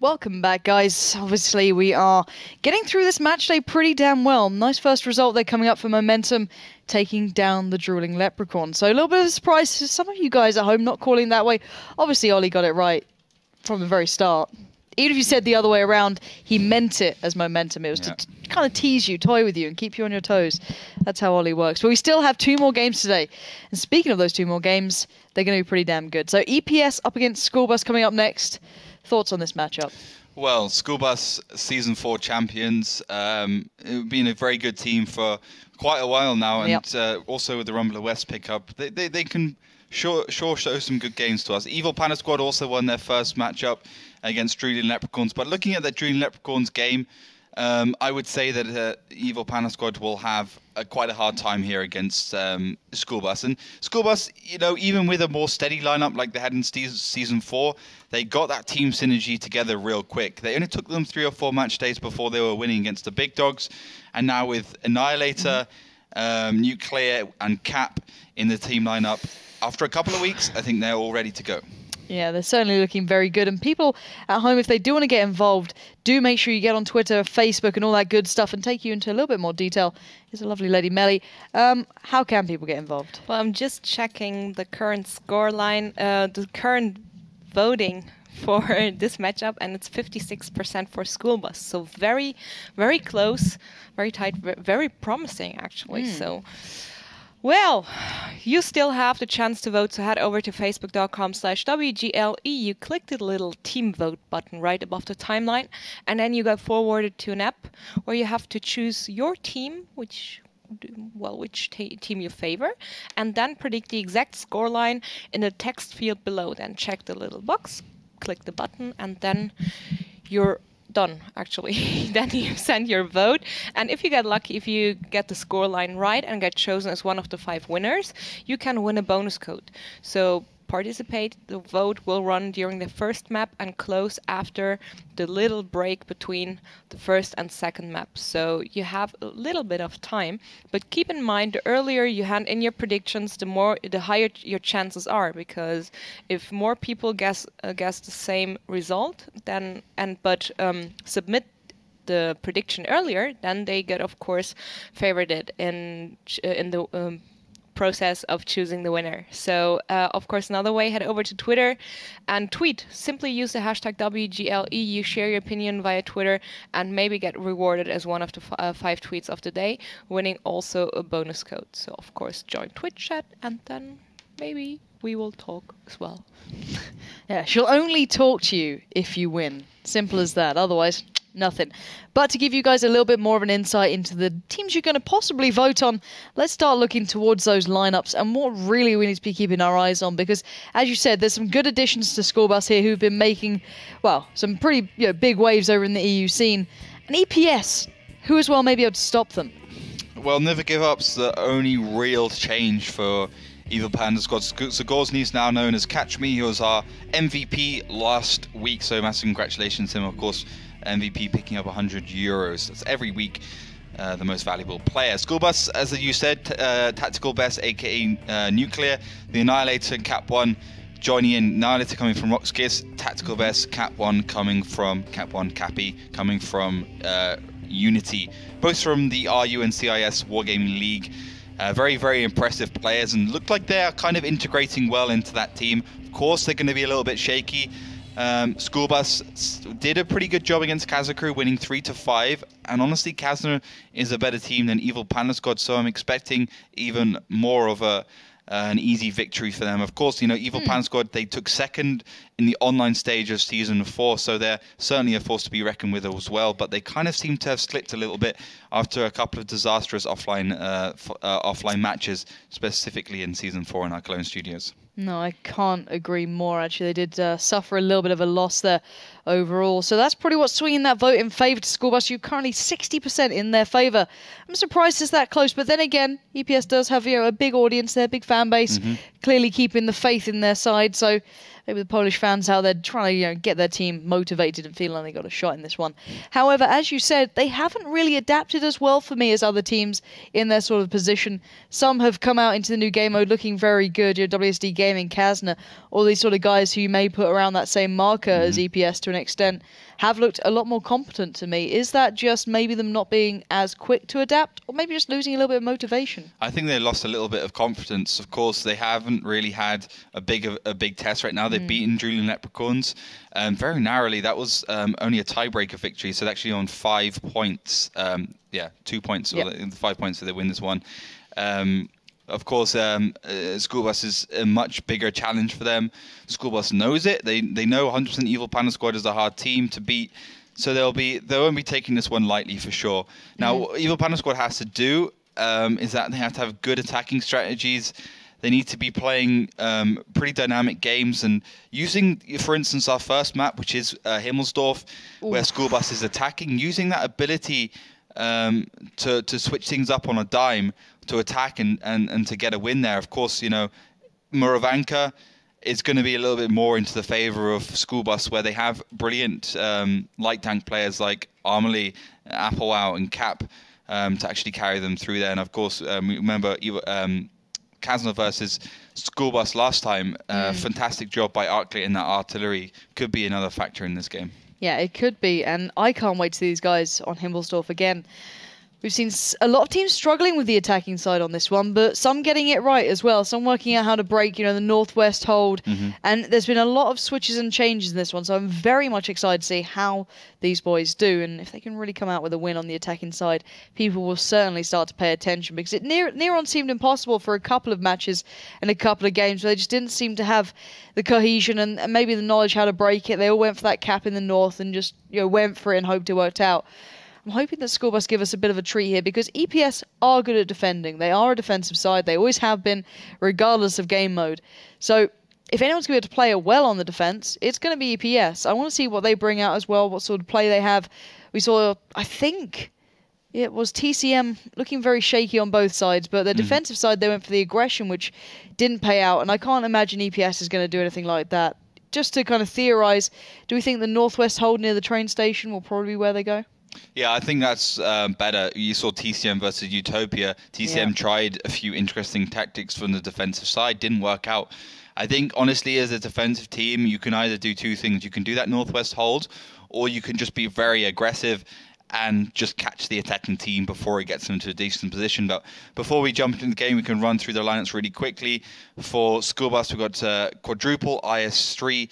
Welcome back, guys. Obviously, we are getting through this match day pretty damn well. Nice first result there coming up for Momentum, taking down the Drooling Leprechaun. So a little bit of a surprise for some of you guys at home, not calling that way. Obviously, Ollie got it right from the very start. Even if you said the other way around, he meant it as Momentum. It was to kind of tease you, toy with you, and keep you on your toes. That's how Ollie works. But we still have 2 more games today. And speaking of those 2 more games, they're going to be pretty damn good. So EPS up against School Bus coming up next. Thoughts on this matchup? Well, School Bus Season 4 champions. It's been a very good team for quite a while now, and also with the Rumbler West pickup, they can sure show some good games to us. Evil Panda Squad also won their first matchup against Drooling Leprechauns, but looking at that Drooling Leprechauns game, I would say that Evil Panda Squad will have quite a hard time here against School Bus. And School Bus, you know, even with a more steady lineup like they had in Season 4, they got that team synergy together real quick. They only took them 3 or 4 match days before they were winning against the big dogs. And now with Annihilator, Nuclear and Cap in the team lineup, after a couple of weeks, I think they're all ready to go. Yeah, they're certainly looking very good. And people at home, if they do want to get involved, do make sure you get on Twitter, Facebook, and all that good stuff and take you into a little bit more detail. Here's a lovely lady, Melly. How can people get involved? Well, I'm just checking the current scoreline, the current voting for this matchup, and it's 56% for School Bus. So very, very close, very tight, very promising, actually. So... well, you still have the chance to vote, so head over to facebook.com/WGLE. You click the little team vote button right above the timeline, and then you get forwarded to an app where you have to choose your team, which team you favor, and then predict the exact scoreline in the text field below. Then check the little box, click the button, and then you're done, actually. Then you send your vote, and if you get lucky, if you get the scoreline right and get chosen as one of the 5 winners, you can win a bonus code. So participate. The vote will run during the first map and close after the little break between the first and second map. So you have a little bit of time, but keep in mind, the earlier you hand in your predictions, the higher your chances are, because if more people guess the same result, then submit the prediction earlier, then they get, of course, favorited in the process of choosing the winner. So of course, another way, head over to Twitter and tweet. Simply use the hashtag WGLE. You share your opinion via Twitter and maybe get rewarded as one of the 5 tweets of the day, winning also a bonus code. So of course, join Twitch chat, and then maybe we will talk as well. Yeah, she'll only talk to you if you win. Simple as that. Otherwise, nothing. But to give you guys a little bit more of an insight into the teams you're going to possibly vote on, let's start looking towards those lineups and what really we need to be keeping our eyes on, because as you said, there's some good additions to School Bus here who've been making, well, some pretty big waves over in the EU scene. And EPS, who as well may be able to stop them? Well, Never Give Up's the only real change for Evil Panda Squad. Zagorzny is now known as Catch Me. He was our MVP last week, so massive congratulations to him. Of course, MVP picking up €100. That's every week the most valuable player. School Bus, as you said, Tactical Best, aka Nuclear, the Annihilator, Cap 1 joining in. Annihilator coming from Roxkiss, Tactical Best, Cap 1 coming from Cappy coming from Unity, both from the RU and CIS Wargaming League. Very, very impressive players, and look like they're kind of integrating well into that team. Of course, they're going to be a little bit shaky. School Bus did a pretty good job against Kazaku, winning 3-5, and honestly, Kazna is a better team than Evil Panda Squad, so I'm expecting even more of an easy victory for them. Of course, you know, Evil Panda Squad, they took second in the online stage of Season 4, so they're certainly a force to be reckoned with as well, but they kind of seem to have slipped a little bit after a couple of disastrous offline matches, specifically in Season 4 in our Cologne studios. No, I can't agree more, actually. They did suffer a little bit of a loss there overall. So that's probably what's swinging that vote in favour to School Bus. You're currently 60% in their favour. I'm surprised it's that close. But then again, EPS does have a big audience there, big fan base, clearly keeping the faith in their side. So maybe the Polish fans out there trying to get their team motivated and feeling like they got a shot in this one. However, as you said, they haven't really adapted as well for me as other teams in their sort of position. Some have come out into the new game mode looking very good. WSD Gaming, Kazna, all these sort of guys who you may put around that same marker as EPS to an an extent, have looked a lot more competent to me. Is that just maybe them not being as quick to adapt, or maybe just losing a little bit of motivation? I think they lost a little bit of confidence. Of course, they haven't really had a big test right now. They've beaten Drooling Leprechauns very narrowly. That was only a tiebreaker victory, so they're actually on 5 points. 2 points, or 5 points, so they win this one. Of course, School Bus is a much bigger challenge for them. School Bus knows it. They know 100% Evil Panda Squad is a hard team to beat, so they won't be taking this one lightly for sure. Now, what Evil Panda Squad has to do is that they have to have good attacking strategies. They need to be playing pretty dynamic games and using, for instance, our first map, which is Himmelsdorf, where School Bus is attacking, using that ability to switch things up on a dime, to attack and to get a win there. Of course, Muravanka is going to be a little bit more into the favor of School Bus, where they have brilliant light tank players like Armley, Applewell and Cap to actually carry them through there. And of course, remember Kazna versus School Bus last time. Fantastic job by Arclit, and that artillery could be another factor in this game. Yeah, it could be, and I can't wait to see these guys on Himmelsdorf again. We've seen a lot of teams struggling with the attacking side on this one, but some getting it right as well. Some working out how to break, the northwest hold. And there's been a lot of switches and changes in this one, so I'm very much excited to see how these boys do. And if they can really come out with a win on the attacking side, people will certainly start to pay attention, because Neron seemed impossible for a couple of matches and a couple of games where they just didn't seem to have the cohesion and maybe the knowledge how to break it. They all went for that cap in the north and just went for it and hoped it worked out. I'm hoping that School Bus give us a bit of a treat here, because EPS are good at defending. They are a defensive side. They always have been, regardless of game mode. So if anyone's going to be able to play it well on the defense, it's going to be EPS. I want to see what they bring out as well, what sort of play they have. We saw, I think it was TCM looking very shaky on both sides, but the defensive side, they went for the aggression, which didn't pay out. And I can't imagine EPS is going to do anything like that. Just to kind of theorize, do we think the northwest hold near the train station will probably be where they go? Yeah, I think that's better. You saw TCM versus Utopia. TCM tried a few interesting tactics from the defensive side, didn't work out. I think, honestly, as a defensive team, you can either do two things. You can do that northwest hold, or you can just be very aggressive and just catch the attacking team before it gets them into a decent position. But before we jump into the game, we can run through the lineups really quickly. For School Bus, we've got Quadruple, IS-3,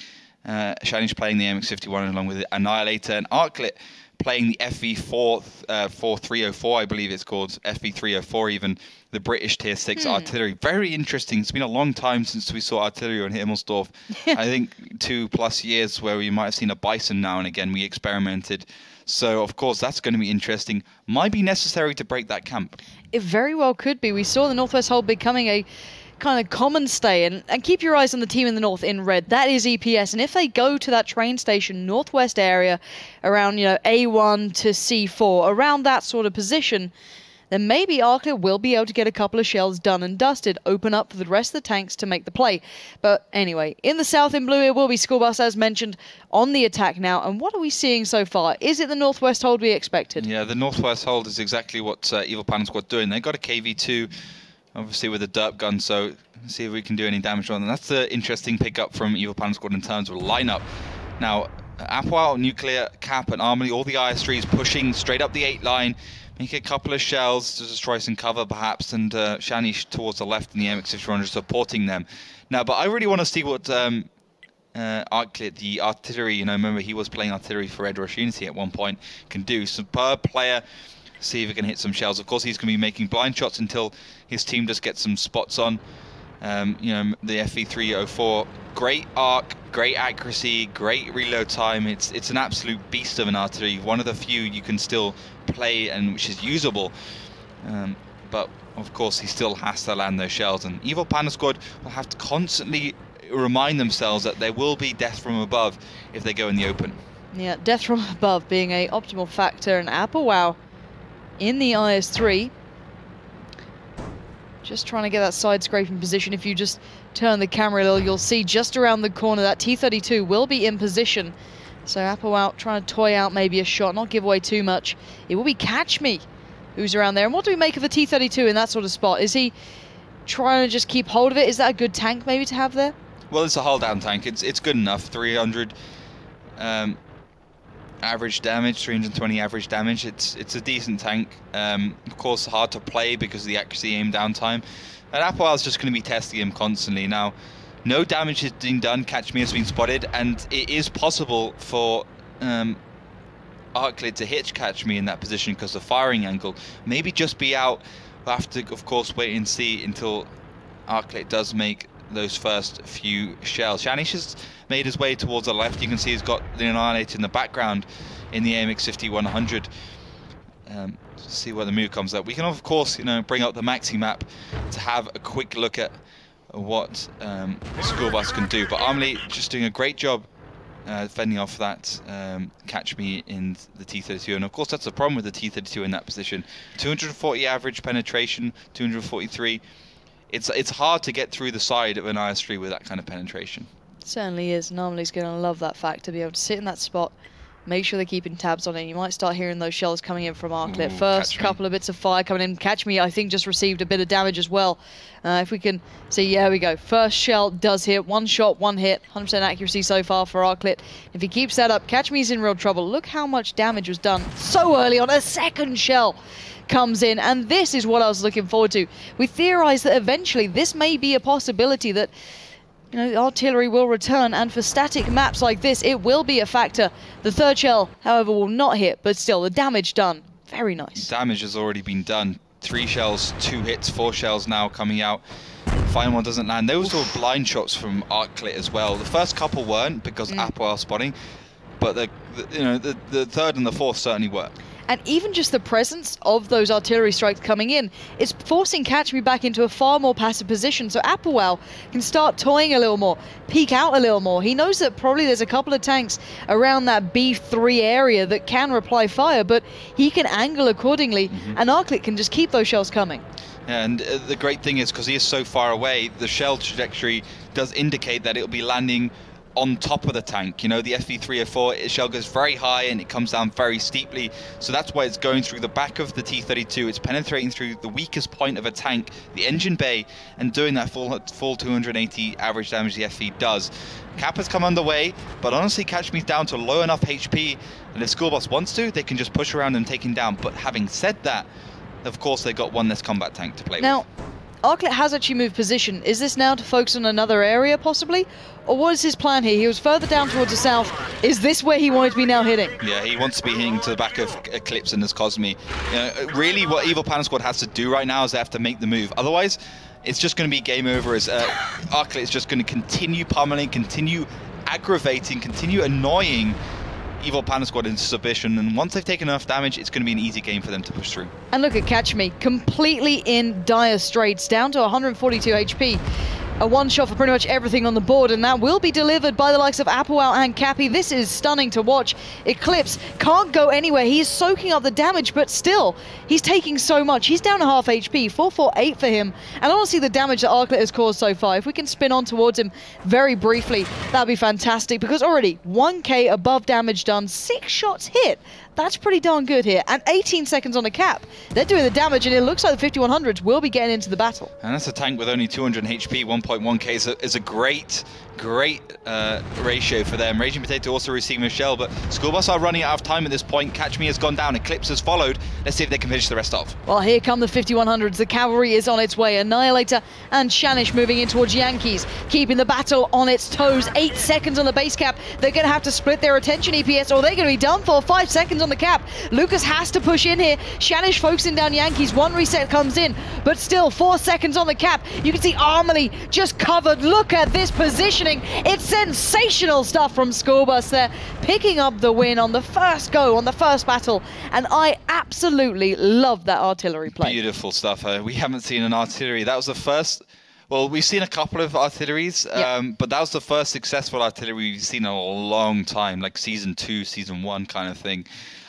Shanish playing the MX-51 along with Annihilator, and Arclit playing the FV4304, I believe it's called, FV304 even, the British Tier 6 artillery. Very interesting. It's been a long time since we saw artillery on Himmelsdorf. I think 2+ years where we might have seen a Bison now and again. We experimented. So, of course, that's going to be interesting. Might be necessary to break that camp. It very well could be. We saw the Northwest Hold becoming a kind of common stay, and keep your eyes on the team in the north in red. That is EPS, and if they go to that train station northwest area around A1 to C4, around that sort of position, then maybe Arclit will be able to get a couple of shells done and dusted, open up for the rest of the tanks to make the play. But anyway, in the south in blue it will be School Bus, as mentioned, on the attack now. And what are we seeing so far? Is it the northwest hold we expected? Yeah, the northwest hold is exactly what Evil Panda Squad doing. They got a KV2, obviously with a derp gun, so let's see if we can do any damage on them. That's the interesting pickup from Evil Panda Squad in terms of lineup. Now, Apoel, Nuclear, Cap and Armory, all the IS-3s pushing straight up the 8 line, make a couple of shells to destroy some cover perhaps, and Shanish towards the left and the MX-51 supporting them. Now, but I really want to see what Arclit, the artillery, remember he was playing artillery for Red Rush Unity at one point, can do. Superb player. See if he can hit some shells. Of course, he's going to be making blind shots until his team just gets some spots on. The FV304, great arc, great accuracy, great reload time. It's an absolute beast of an artillery. One of the few you can still play and which is usable. But of course, he still has to land those shells. And Evil Panda Squad will have to constantly remind themselves that there will be death from above if they go in the open. Yeah, death from above being a optimal factor. And Applewell in the IS-3, just trying to get that side scraping position. If you just turn the camera a little, you'll see just around the corner that T-32 will be in position. So Applewell trying to toy out maybe a shot, not give away too much. It will be Catch Me who's around there. And what do we make of the T-32 in that sort of spot? Is he trying to just keep hold of it? Is that a good tank maybe to have there? Well, it's a hull down tank. It's good enough. 300. average damage, 320 average damage. It's a decent tank. Of course, hard to play because of the accuracy aim downtime. And Apoel's just going to be testing him constantly. Now, no damage has been done. Catch Me has been spotted, and it is possible for Arclit to hit Catch Me in that position because the firing angle. Maybe just be out. We'll have to, of course, wait and see until Arclit does make those first few shells. Shanish has made his way towards the left. You can see he's got the Annihilator in the background in the AMX 5100. See where the move comes up. We can, of course, bring up the maxi map to have a quick look at what School Bus can do. But Armley just doing a great job fending off that Catch Me in the T-32. And of course, that's the problem with the T-32 in that position. 240 average penetration, 243. It's hard to get through the side of an IS-3 with that kind of penetration. It certainly is. And Armley's going to love that fact, to be able to sit in that spot. Make sure they're keeping tabs on it. You might start hearing those shells coming in from Arclit. First couple of bits of fire coming in. Catch Me, I think, just received a bit of damage as well. If we can see, yeah, we go. First shell does hit. One shot, one hit. 100% accuracy so far for Arclit. If he keeps that up, Catch Me's in real trouble. Look how much damage was done so early on. A second shell comes in, and this is what I was looking forward to. We theorized that eventually this may be a possibility that artillery will return, and for static maps like this, it will be a factor. The third shell, however, will not hit, but still, the damage done. Very nice. Damage has already been done. 3 shells, 2 hits, 4 shells now coming out. Final one doesn't land. Those were blind shots from Arclit as well. The first couple weren't because Apoel spotting, but the third and the fourth certainly were. And even just the presence of those artillery strikes coming in is forcing Catch Me back into a far more passive position. So Apoel can start toying a little more, peek out a little more. He knows that probably there's a couple of tanks around that B3 area that can reply fire, but he can angle accordingly, and Arclit can just keep those shells coming. And the great thing is, because he is so far away, the shell trajectory does indicate that it'll be landing on top of the tank. The FV304 shell goes very high and it comes down very steeply, so that's why it's going through the back of the T-32. It's penetrating through the weakest point of a tank, the engine bay, and doing that full 280 average damage the FV does. Cap has come underway, but honestly, Catch Me's down to low enough HP, and if School Bus wants to, they can just push around and take him down. But having said that, of course, they've got one less combat tank to play with. Arclit has actually moved position. Is this now to focus on another area, possibly? Or what is his plan here? He was further down towards the south. Is this where he wanted to be now hitting? Yeah, he wants to be hitting to the back of Eclipse and his Cosmi. Really what Evil Panda Squad has to do right now is they have to make the move. Otherwise, it's just going to be game over, as Arclit is just going to continue pummeling, continue aggravating, continue annoying Evil Panda Squad into submission, and once they've taken enough damage, it's going to be an easy game for them to push through. And look at Catch Me, completely in dire straits, down to 142 HP. A one-shot for pretty much everything on the board, and that will be delivered by the likes of Apoel and Cappy. This is stunning to watch. Eclipse can't go anywhere. He's soaking up the damage, but still, he's taking so much. He's down to half HP, 448 for him. And honestly, the damage that Arclit has caused so far, if we can spin on towards him very briefly, that'd be fantastic, because already 1k above damage done, 6 shots hit. That's pretty darn good here. And 18 seconds on the cap. They're doing the damage, and it looks like the 5100s will be getting into the battle. And that's a tank with only 200 HP, 1.1k is a great ratio for them. Raging Potato also receiving a shell, but School Bus are running out of time at this point. Catch Me has gone down. Eclipse has followed. Let's see if they can finish the rest off. Well, here come the 5100s. The cavalry is on its way. Annihilator and Shanish moving in towards Yankees, keeping the battle on its toes. 8 seconds on the base cap. They're going to have to split their attention EPS, or they're going to be done for. 5 seconds on the cap. Lucas has to push in here. Shanish focusing down Yankees. 1 reset comes in, but still 4 seconds on the cap. You can see Armley just covered. Look at this positioning. It's sensational stuff from School Bus there, picking up the win on the first go, on the first battle, and I absolutely love that artillery play. Beautiful stuff. We haven't seen an artillery. That was the first. Well, we've seen a couple of artilleries, but that was the first successful artillery we've seen in a long time, like Season 2, Season 1 kind of thing.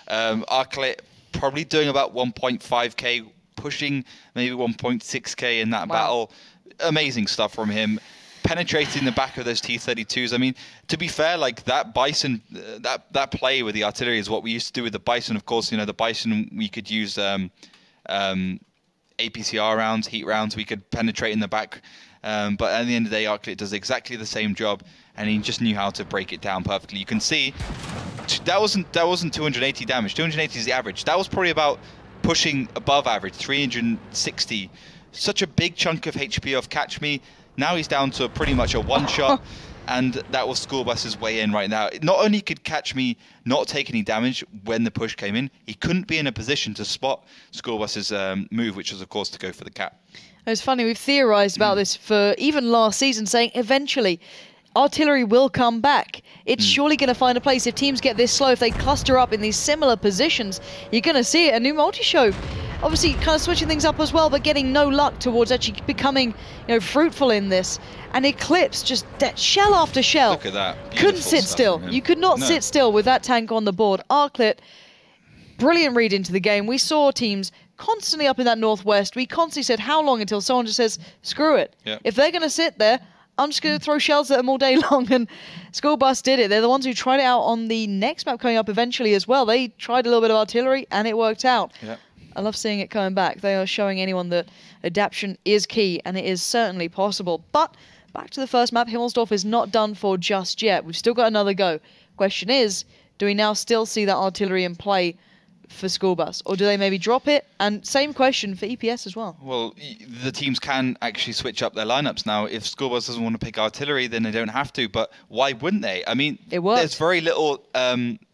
Arclit probably doing about 1.5k, pushing maybe 1.6k in that battle. Amazing stuff from him. Penetrating the back of those T-32s. I mean, to be fair, like that Bison, that play with the artillery is what we used to do with the Bison. Of course, the Bison, we could use APCR rounds, heat rounds. We could penetrate in the back. But at the end of the day, Arclit does exactly the same job, and he just knew how to break it down perfectly. You can see that wasn't 280 damage. 280 is the average. That was probably about pushing above average, 360. Such a big chunk of HP off Catch Me. Now he's down to pretty much a one-shot, and that was School Bus's way in right now. Not only could Catch Me not take any damage when the push came in, he couldn't be in a position to spot School Bus's move, which was, of course, to go for the cap. It's funny, we've theorised about this for even last season, saying eventually artillery will come back. It's surely going to find a place. If teams get this slow, if they cluster up in these similar positions, you're going to see it. A new multi-show, obviously kind of switching things up as well, but getting no luck towards actually becoming, fruitful in this. And Eclipse, just shell after shell. Look at that. Couldn't sit still. You could not sit still with that tank on the board. Arclit, brilliant read into the game. We saw teams constantly up in that northwest. We constantly said, how long until someone just says, screw it. Yep. If they're going to sit there, I'm just going to throw shells at them all day long. And School Bus did it. They're the ones who tried it out on the next map coming up eventually as well. They tried a little bit of artillery and it worked out. Yep. I love seeing it coming back. They are showing anyone that adaptation is key, and it is certainly possible. But back to the first map, Himmelsdorf is not done for just yet. We've still got another go. Question is, do we now still see that artillery in play for School Bus, or do they maybe drop it? And same question for EPS as well. Well, the teams can actually switch up their lineups now. If School Bus doesn't want to pick artillery, then they don't have to. But why wouldn't they? I mean, there's very little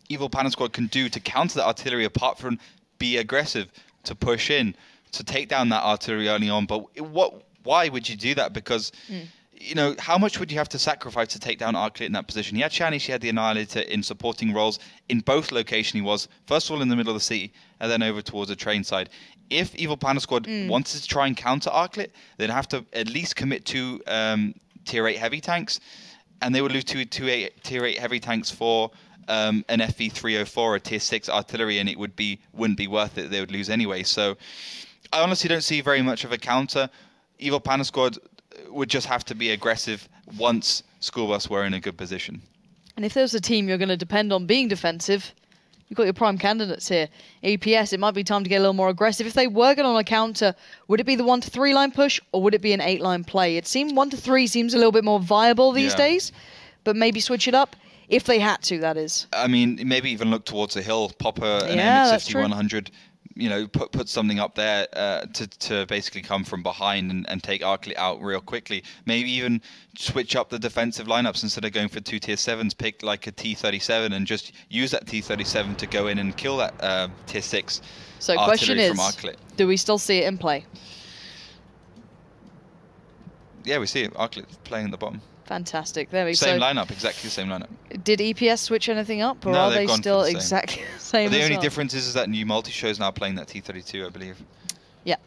Evil Panda Squad can do to counter the artillery apart from be aggressive, to push in, to take down that artillery early on. But why would you do that? Because how much would you have to sacrifice to take down Arclit in that position? He had Shanish, he had the Annihilator in supporting roles. In both locations he was, first of all in the middle of the city, and then over towards the train side. If Evil Panda Squad wanted to try and counter Arclit, they'd have to at least commit 2 tier 8 heavy tanks, and they would lose 2 tier 8 heavy tanks for an FV304 or tier 6 artillery, and it wouldn't be worth it. They would lose anyway. So I honestly don't see very much of a counter. Evil Panda Squad would just have to be aggressive once School Bus were in a good position. And if there's a team you're going to depend on being defensive, you've got your prime candidates here. EPS, it might be time to get a little more aggressive. If they were going on a counter, would it be the 1 to 3 line push, or would it be an 8 line play? It seemed 1 to 3 seems a little bit more viable these days, but maybe switch it up if they had to, that is. I mean, maybe even look towards the hill, pop an MX-5100, put something up there to basically come from behind and take Arclit out real quickly. Maybe even switch up the defensive lineups. Instead of going for 2 tier 7s, pick like a T-37 and just use that T-37 to go in and kill that tier 6 so artillery from Arclit. Do we still see it in play? Yeah, we see it. Arclit playing at the bottom. Fantastic. There we go. Same lineup, exactly the same lineup. Did EPS switch anything up, or are they still exactly the same? The only difference is that new multi-show is now playing that T-32, I believe. Yeah.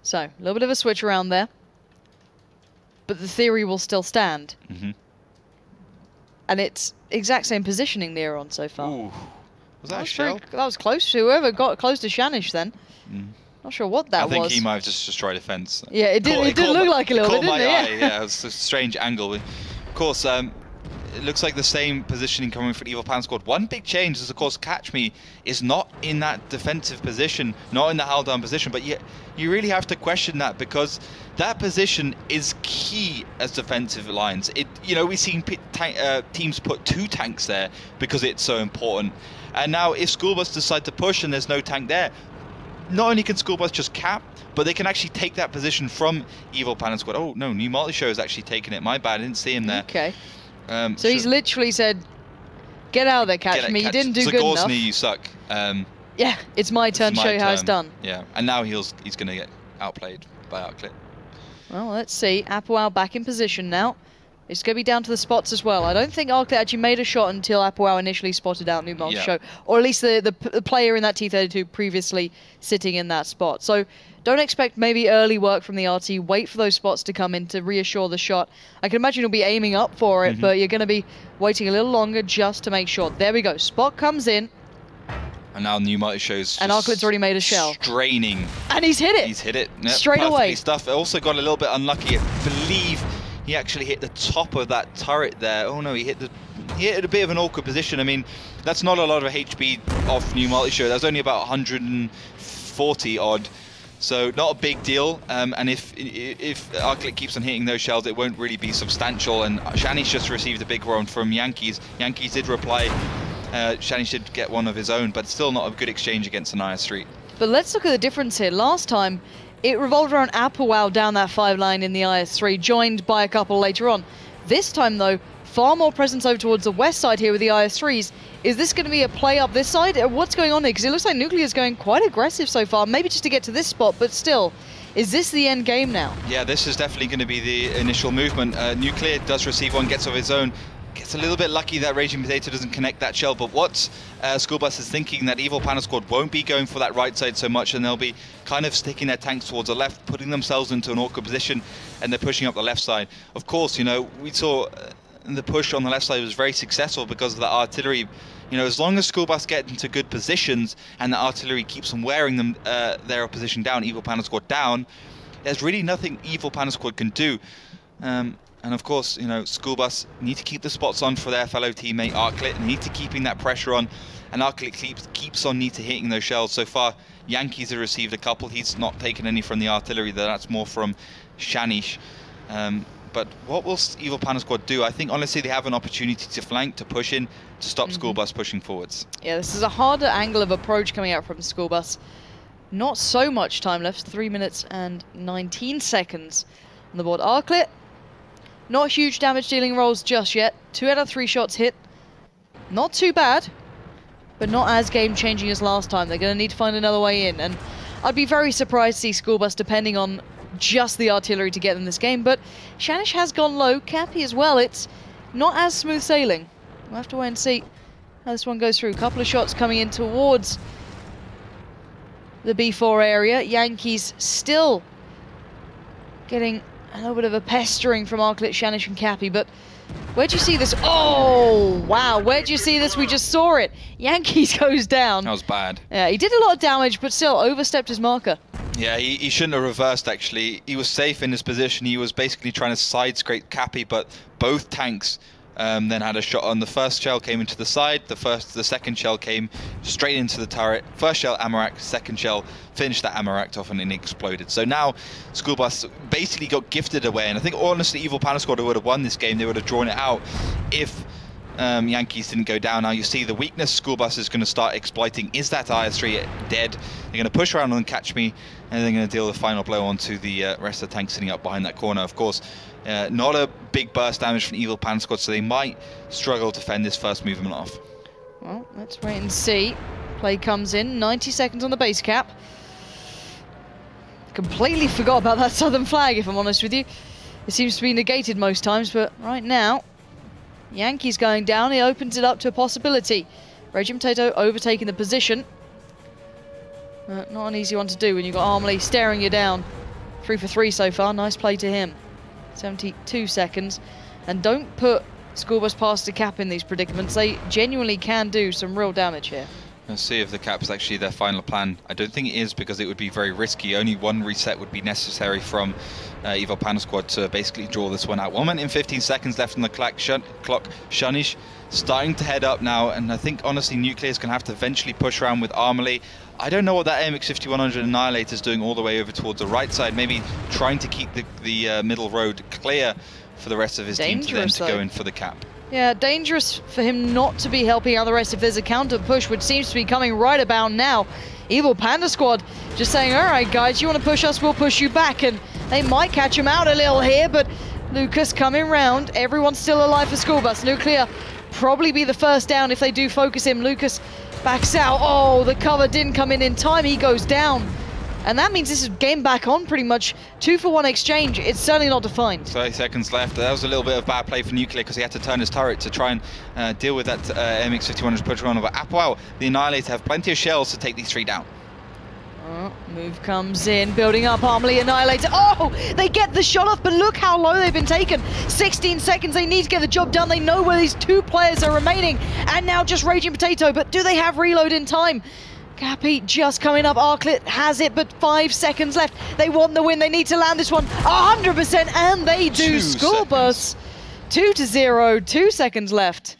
So, a little bit of a switch around there. But the theory will still stand. And it's exact same positioning they're on so far. Ooh. Was that a shell? That was close. Whoever got close to Shanish then. Not sure what that was. I think he might have just destroyed a fence. Yeah, it did look like a little bit, didn't it? Yeah, it was a strange angle. Of course, it looks like the same positioning coming from Evil Panda Squad. One big change is, of course, Catch Me is not in that defensive position, not in the hold down position, but yet you really have to question that, because that position is key as defensive lines. We've seen teams put 2 tanks there because it's so important. And now if School Bus decide to push and there's no tank there, not only can School Bus just cap, but they can actually take that position from Evil Panda Squad. Oh, no, New Multi-Show has actually taken it. My bad, I didn't see him there. Okay. So he's literally said, get out of there, Catch Me. You didn't do good enough. Zagorzny, you suck. Yeah, it's my turn to show you how it's done. Yeah, and now he's going to get outplayed by Arclit. Well, let's see. Apoel back in position now. It's going to be down to the spots as well. I don't think Arclit actually made a shot until Apoel initially spotted out New Multi-Show, or at least the player in that T-32 previously sitting in that spot. So don't expect maybe early work from the RT. Wait for those spots to come in to reassure the shot. I can imagine you'll be aiming up for it, but you're going to be waiting a little longer just to make sure. There we go. Spot comes in. And now New Multi-Show's and Arclit's already made a shell. Straining. And he's hit it. He's hit it. Yep, straight away. Stuff. Also got a little bit unlucky. I believe he actually hit the top of that turret there. Oh no, he hit a bit of an awkward position. I mean, that's not a lot of HP off New Multi-Show. That's only about 140 odd. So not a big deal. And if Arclit keeps on hitting those shells, it won't really be substantial. And Shani's just received a big one from Yankees. Yankees did reply Shani did get one of his own, but still not a good exchange against an IS-3. But let's look at the difference here. Last time, it revolved around Applewell down that 5 line in the IS-3, joined by a couple later on. This time, though, far more presence over towards the west side here with the IS-3s. Is this going to be a play up this side? What's going on here? Because it looks like Nuclear is going quite aggressive so far, maybe just to get to this spot, but still, is this the end game now? Yeah, this is definitely going to be the initial movement. Nuclear does receive one, gets of his own. Gets a little bit lucky that Raging Potato doesn't connect that shell, but what School Bus is thinking that Evil Panda Squad won't be going for that right side so much, and they'll be kind of sticking their tanks towards the left, putting themselves into an awkward position, and they're pushing up the left side. Of course, you know, we saw the push on the left side was very successful because of the artillery. You know, as long as School Bus get into good positions and the artillery keeps on wearing them their opposition down, Evil Panda Squad down, there's really nothing Evil Panda Squad can do. And of course, you know, School Bus need to keep the spots on for their fellow teammate Arclit, and need to keeping that pressure on, and Arclit keeps on need to hitting those shells. So far, Yankees have received a couple. He's not taken any from the artillery, that's more from Shanish. But what will Evil Panda Squad do? I think honestly they have an opportunity to flank, to push in, to stop School Bus pushing forwards. Yeah, this is a harder angle of approach coming out from School Bus. Not so much time left, 3 minutes and 19 seconds on the board. Arclit, not huge damage dealing rolls just yet. 2 out of 3 shots hit. Not too bad, but not as game changing as last time. They're going to need to find another way in, and I'd be very surprised to see School Bus depending on just the artillery to get them this game, but Shanish has gone low, Cappy as well. It's not as smooth sailing. We'll have to wait and see how this one goes through. A couple of shots coming in towards the B4 area. Yankees still getting a little bit of a pestering from Arclit, Shanish and Cappy, but where'd you see this? Oh, wow, where'd you see this? We just saw it. Yankees goes down. That was bad. Yeah, he did a lot of damage, but still overstepped his marker. Yeah, he shouldn't have reversed, actually. He was safe in his position. He was basically trying to side scrape Cappy, but both tanks then had a shot on. The first shell came into the side, the second shell came straight into the turret. First shell Amarak, second shell finished that Amarak off and it exploded. So now School Bus basically got gifted away, and I think honestly Evil Panda Squad would have won this game. They would have drawn it out if Yankees didn't go down. Now you see the weakness School Bus is going to start exploiting is that IS-3 dead. They're going to push around and catch me, and they're going to deal the final blow onto the rest of the tank sitting up behind that corner. Of course, not a big burst damage from Evil Panda Squad, so they might struggle to fend this first movement off. Well, let's wait and see. Play comes in, 90 seconds on the base cap. Completely forgot about that southern flag, if I'm honest with you. It seems to be negated most times, but right now, Yankees going down, he opens it up to a possibility. Raging Potato overtaking the position. Not an easy one to do when you've got Armley staring you down. 3 for 3 so far, nice play to him. 72 seconds. And don't put School Bus past the Cap in these predicaments. They genuinely can do some real damage here. Let's see if the cap is actually their final plan. I don't think it is, because it would be very risky. Only one reset would be necessary from Evil Panda Squad to basically draw this one out. 1 minute and 15 seconds left on the clock. Shanish starting to head up now, and I think honestly Nuclear is going to have to eventually push around with Armley. I don't know what that AMX 5100 Annihilator is doing all the way over towards the right side. Maybe trying to keep the middle road clear for the rest of his team to then go in for the cap. Yeah, dangerous for him not to be helping out the rest if there's a counter push, which seems to be coming right about now. Evil Panda Squad just saying, all right, guys, you want to push us, we'll push you back. And they might catch him out a little here, but Lucas coming round. Everyone's still alive for School Bus. Nuclear probably be the first down if they do focus him. Lucas backs out. Oh, the cover didn't come in time. He goes down. And that means this is game back on pretty much. 2-for-1 exchange. It's certainly not defined. 30 seconds left. That was a little bit of bad play for Nuclear because he had to turn his turret to try and deal with that MX-51 push around over Applewell. The Annihilator have plenty of shells to take these 3 down. Move comes in, building up Armley, Annihilator. Oh, they get the shot off, but look how low they've been taken. 16 seconds, they need to get the job done. They know where these 2 players are remaining. And now just Raging Potato, but do they have reload in time? Cappy just coming up, Arclit has it, but 5 seconds left. They want the win, they need to land this one 100%, and they do. School Bus 2-0, 2 seconds left.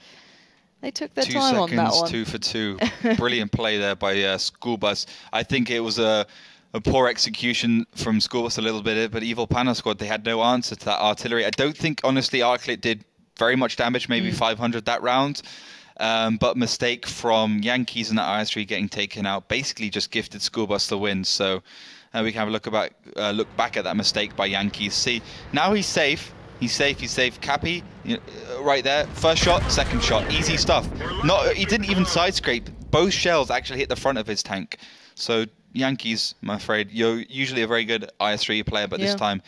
They took their time on that one. 2 for 2. Brilliant play there by School Bus. I think it was a poor execution from School Bus a little bit, but Evil Panda Squad, they had no answer to that artillery. I don't think, honestly, Arclit did very much damage, maybe 500 that round. But mistake from Yankees and that IS3 getting taken out basically just gifted School Bus the win. So we can have a look back at that mistake by Yankees. See, now he's safe. He's safe. Cappy, right there. First shot, second shot. Easy stuff. He didn't even side scrape. Both shells actually hit the front of his tank. So Yankees, I'm afraid, you're usually a very good IS3 player, but this time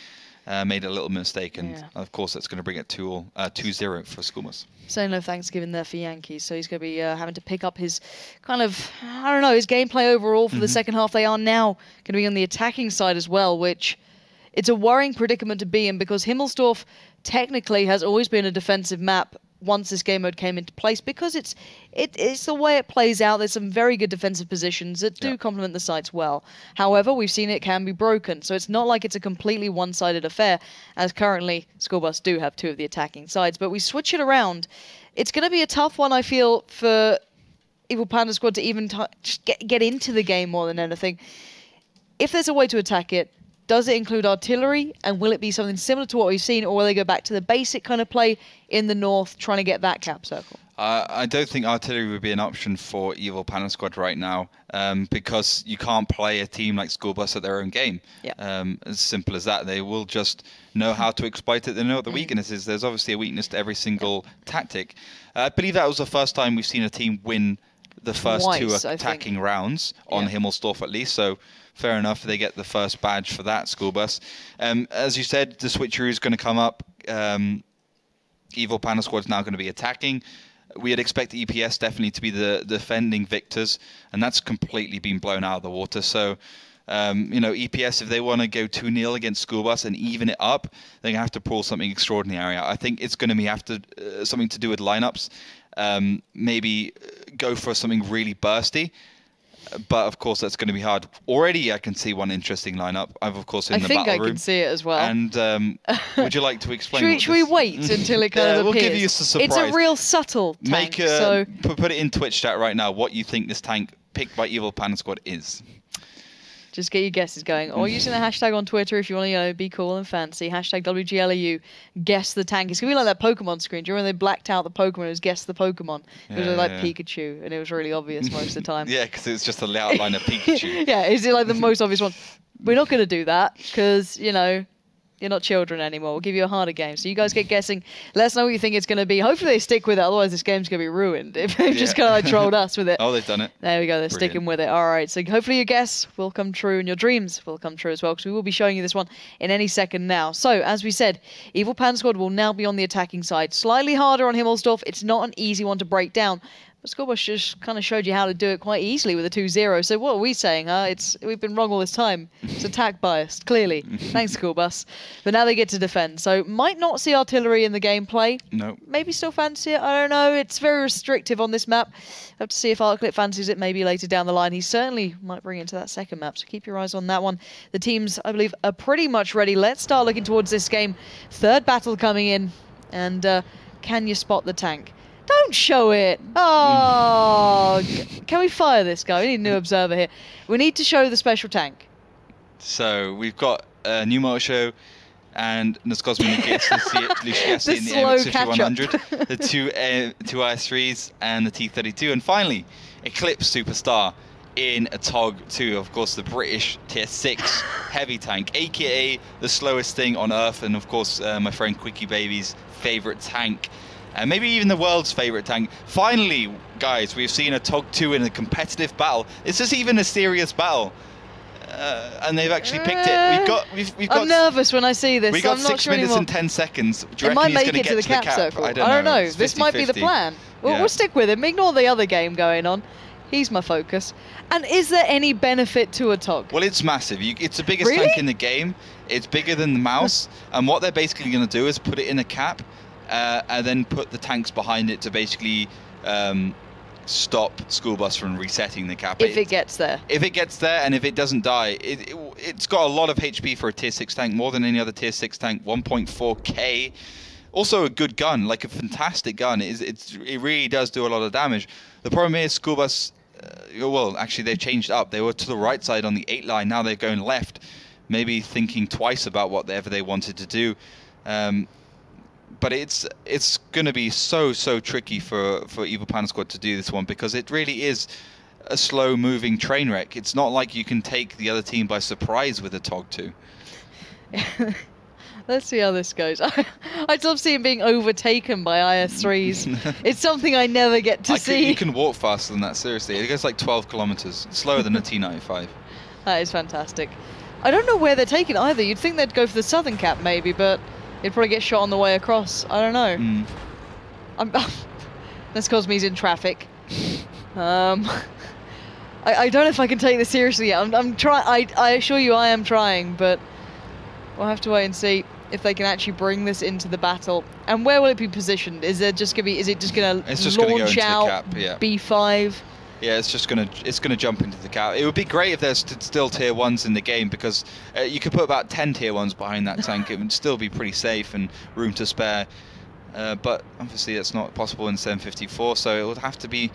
made a little mistake. And of course, that's going to bring it 2-0 for School Bus. So no Thanksgiving there for Yankees. So he's going to be having to pick up his kind of, I don't know, his gameplay overall for the second half. They are now going to be on the attacking side as well, which it's a worrying predicament to be in because Himmelsdorf technically has always been a defensive map once this game mode came into place because it's the way it plays out. There's some very good defensive positions that do complement the sites well. However, we've seen it can be broken, so it's not like it's a completely one-sided affair, as currently School Bus do have 2 of the attacking sides. But we switch it around. It's going to be a tough one, I feel, for Evil Panda Squad to even just get into the game more than anything. If there's a way to attack it, does it include artillery, and will it be something similar to what we've seen, or will they go back to the basic kind of play in the north, trying to get that cap circle? I don't think artillery would be an option for Evil Panda Squad right now, because you can't play a team like School Bus at their own game. As simple as that. They will just know how to exploit it. They know what the weakness is. There's obviously a weakness to every single tactic. I believe that was the first time we've seen a team win the first Twice, 2 attacking rounds on Himmelsdorf at least. So fair enough, they get the first badge for that, School Bus. As you said, the switcheroo is going to come up. Evil Panda Squad is now going to be attacking. We'd expect EPS definitely to be the defending victors, and that's completely been blown out of the water. So, EPS, if they want to go 2-0 against School Bus and even it up, they're going to have to pull something extraordinary out. I think it's going to be something to do with lineups. Maybe go for something really bursty. But of course, that's going to be hard. Already, I can see one interesting lineup. I've of course in the battle room. I think I can see it as well. And would you like to explain? Should we wait until it kind of we'll appears? give you a surprise. It's a real subtle tank. Put it in Twitch chat right now. What you think this tank picked by Evil Panda Squad is? Just get your guesses going, or using the hashtag on Twitter if you want to, be cool and fancy. Hashtag WGLAU. Guess the tank. It's gonna be like that Pokemon screen. Do you remember when they blacked out the Pokemon? It was guess the Pokemon. It was like Pikachu, and it was really obvious most of the time. Yeah, because it's just a outline of Pikachu. Yeah, is it like the most obvious one? We're not gonna do that because you're not children anymore. We'll give you a harder game. So you guys get guessing. Let us know what you think it's going to be. Hopefully they stick with it. Otherwise, this game's going to be ruined if they've just kind of like trolled us with it. Oh, they've done it. There we go. They're sticking with it. All right. So hopefully your guess will come true and your dreams will come true as well, because we will be showing you this one in any second now. So as we said, Evil Panda Squad will now be on the attacking side. Slightly harder on Himmelsdorf. It's not an easy one to break down. But School Bus just kind of showed you how to do it quite easily with a 2-0. So what are we saying? We've been wrong all this time. It's attack biased, clearly. Thanks, School Bus. But now they get to defend. So might not see artillery in the gameplay. No. Maybe still fancy it. I don't know. It's very restrictive on this map. Have to see if Arclit fancies it maybe later down the line. He certainly might bring it to that second map. So keep your eyes on that one. The teams, I believe, are pretty much ready. Let's start looking towards this game. Third battle coming in. And can you spot the tank? Don't show it. Oh, can we fire this guy? We need a new observer here. We need to show the special tank. So we've got a new motor show and Nascosmin Luciasi in the MX5100, the two IS3s and the T32, and finally Eclipse Superstar in a TOG 2, of course the British tier 6 heavy tank, aka the slowest thing on Earth, and of course my friend Quickie Baby's favourite tank. And maybe even the world's favourite tank. Finally, guys, we've seen a TOG 2 in a competitive battle. This is even a serious battle. And they've actually picked it. We've got. I'm nervous when I see this. We got I'm not 6 sure minutes anymore. and 10 seconds. Do you it reckon might he's make going it to the cap circle. I don't know. This 50-50. might be the plan. We'll stick with him. Ignore the other game going on. He's my focus. And is there any benefit to a TOG? Well, it's massive. It's the biggest tank in the game. It's bigger than the mouse. And what they're basically going to do is put it in a cap and then put the tanks behind it to basically stop School Bus from resetting the cap. If it gets there. If it gets there, and if it doesn't die, it's got a lot of HP for a tier 6 tank, more than any other tier 6 tank, 1.4k. Also a good gun, like a fantastic gun. It really does do a lot of damage. The problem is School Bus, well, actually they've changed up. They were to the right side on the 8 line, now they're going left. Maybe thinking twice about whatever they wanted to do. but it's going to be so tricky for Evil Panda Squad to do this one, because it really is a slow moving train wreck. It's not like you can take the other team by surprise with a TOG 2. Let's see how this goes. I'd love seeing being overtaken by IS-3s. It's something I never get to see. You can walk faster than that, seriously. It goes like 12 kilometers. It's slower than a T95. That is fantastic. I don't know where they're taking either. You'd think they'd go for the southern cap maybe, but it'd probably get shot on the way across. I don't know. That's because me's in traffic. I don't know if I can take this seriously yet. I'm trying. I assure you I am trying, but we'll have to wait and see if they can actually bring this into the battle. And where will it be positioned? Is it just gonna launch out B5? Yeah, it's gonna jump into the cap. It would be great if there's still tier 1s in the game, because you could put about 10 tier 1s behind that tank. It would still be pretty safe and room to spare. But obviously that's not possible in 754, so it would have to be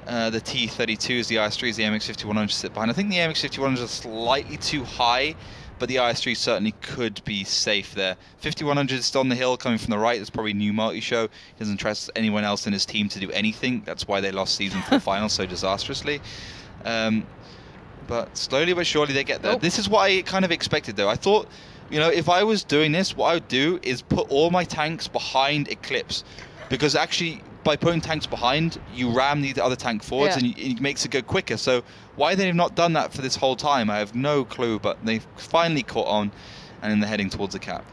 the T32s, the IS-3s, the MX-5100s sit behind. I think the MX-5100s are slightly too high, but the IS-3 certainly could be safe there. 5100 is still on the hill, coming from the right. That's probably new multi-show. He doesn't trust anyone else in his team to do anything. That's why they lost Season 4 finals so disastrously. But slowly but surely they get there. This is what I kind of expected, though. I thought, you know, if I was doing this, what I would do is put all my tanks behind Eclipse. Because actually, by putting tanks behind, you ram the other tank forwards, and it makes it go quicker. So why they've not done that for this whole time, I have no clue, but they've finally caught on, and then they're heading towards the cap.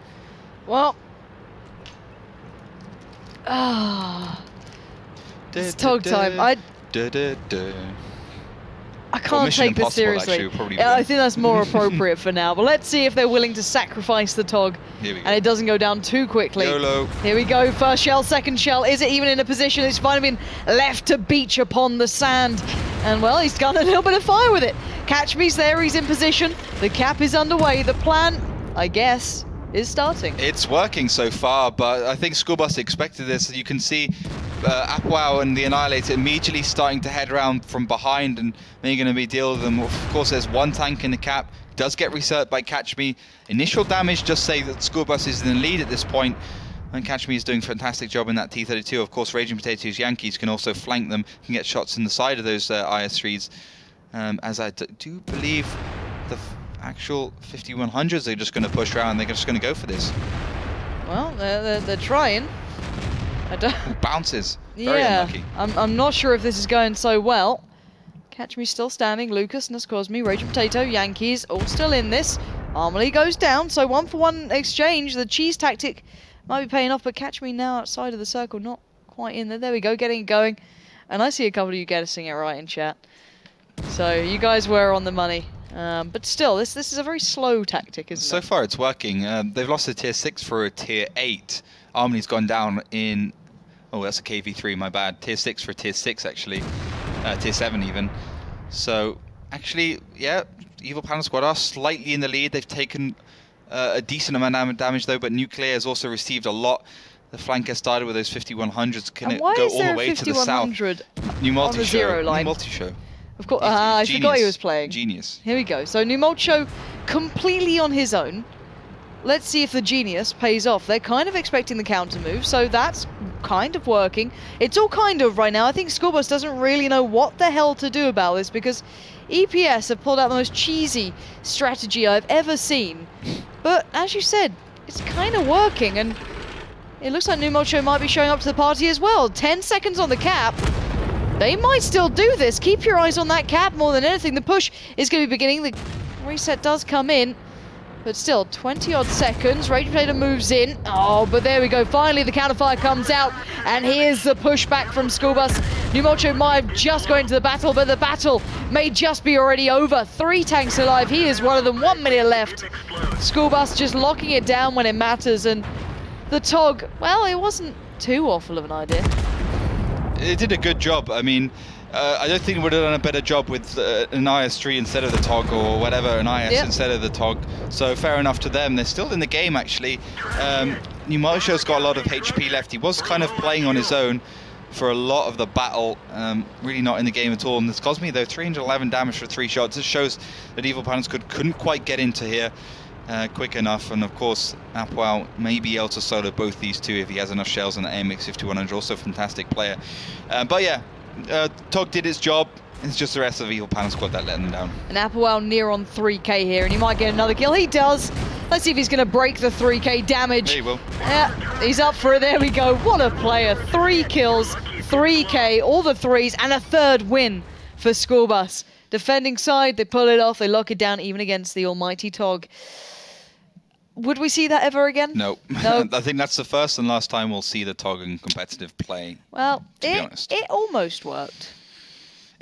Well, it's TOG time. I can't take this seriously. I think that's more appropriate for now. But let's see if they're willing to sacrifice the TOG and it doesn't go down too quickly. YOLO. Here we go. First shell, second shell. Is it even in a position? It's finally been left to beach upon the sand. And, well, he's got a little bit of fire with it. Catch Me's there. He's in position. The cap is underway. The plan, I guess, is starting. It's working so far, but I think School Bus expected this. You can see Apoel and the Annihilator immediately starting to head around from behind, and they're going to be dealing with them. Of course, there's one tank in the cap. Does get reset by Catch Me. Initial damage just say that School Bus is in the lead at this point, and Catch Me is doing a fantastic job in that T32. Of course, Raging Potatoes Yankees can also flank them, can get shots in the side of those IS-3s. As I do believe the actual 5100s are just going to push around. They're just going to go for this. Well, they're trying. Bounces. Very unlucky. I'm not sure if this is going so well. Catch Me still standing. Lucas, Nascosme, Raging Potato, Yankees all still in this. Armley goes down, so 1-for-1 exchange. The cheese tactic might be paying off, but Catch Me now outside of the circle, not quite in there. There we go, getting it going. And I see a couple of you guessing it right in chat. So you guys were on the money. But still, this is a very slow tactic, isn't it? So far it's working. They've lost a tier 6 for a tier 8. Armley's gone down in... Oh, that's a KV3, my bad. Tier 6 for tier 6, actually. Tier 7, even. So, actually, yeah, Evil Panda Squad are slightly in the lead. They've taken a decent amount of damage, though, but Nuclear has also received a lot. The flanker started with those 5100s. Can it go all the way to the south? New multi-show. New multi-show. Of course, I forgot he was playing. Genius. Here we go. So New Multi-show completely on his own. Let's see if the genius pays off. They're kind of expecting the counter move, so that's kind of working. It's all kind of right now. I think School Bus doesn't really know what the hell to do about this, because EPS have pulled out the most cheesy strategy I've ever seen. But as you said, it's kind of working, and it looks like New Multi-show might be showing up to the party as well. 10 seconds on the cap. They might still do this. Keep your eyes on that cap more than anything. The push is going to be beginning. The reset does come in. But still, 20-odd seconds. Raging Potato moves in. Oh, but there we go. Finally, the counterfire comes out. And here's the pushback from School Bus. New Multi-show might have just gone into the battle, but the battle may just be already over. 3 tanks alive. He is one of them. 1 minute left. School Bus just locking it down when it matters. And the TOG, well, it wasn't too awful of an idea. It did a good job. I mean, I don't think it would have done a better job with an IS-3 instead of the TOG, or whatever, an IS instead of the TOG. So fair enough to them. They're still in the game, actually. New Multi-show's got a lot of HP left. He was kind of playing on his own for a lot of the battle. Really not in the game at all. And this Cosme, though, 311 damage for 3 shots. This shows that Evil Panda Squad couldn't quite get into here. quick enough. And of course, Apoel may be able to solo both these two if he has enough shells on the AMX 5100. Also a fantastic player. But yeah, Tog did its job. It's just the rest of the Evil Panda squad that let them down. And Apoel near on 3k here, and he might get another kill. He does. Let's see if he's going to break the 3k damage. There he will. Yeah, he's up for it. There we go. What a player. 3 kills, 3k, all the threes, and a third win for School Bus. Defending side, they pull it off. They lock it down even against the almighty Tog. Would we see that ever again? No. No. I think that's the first and last time we'll see the Tog in competitive play. Well, to be honest. It almost worked.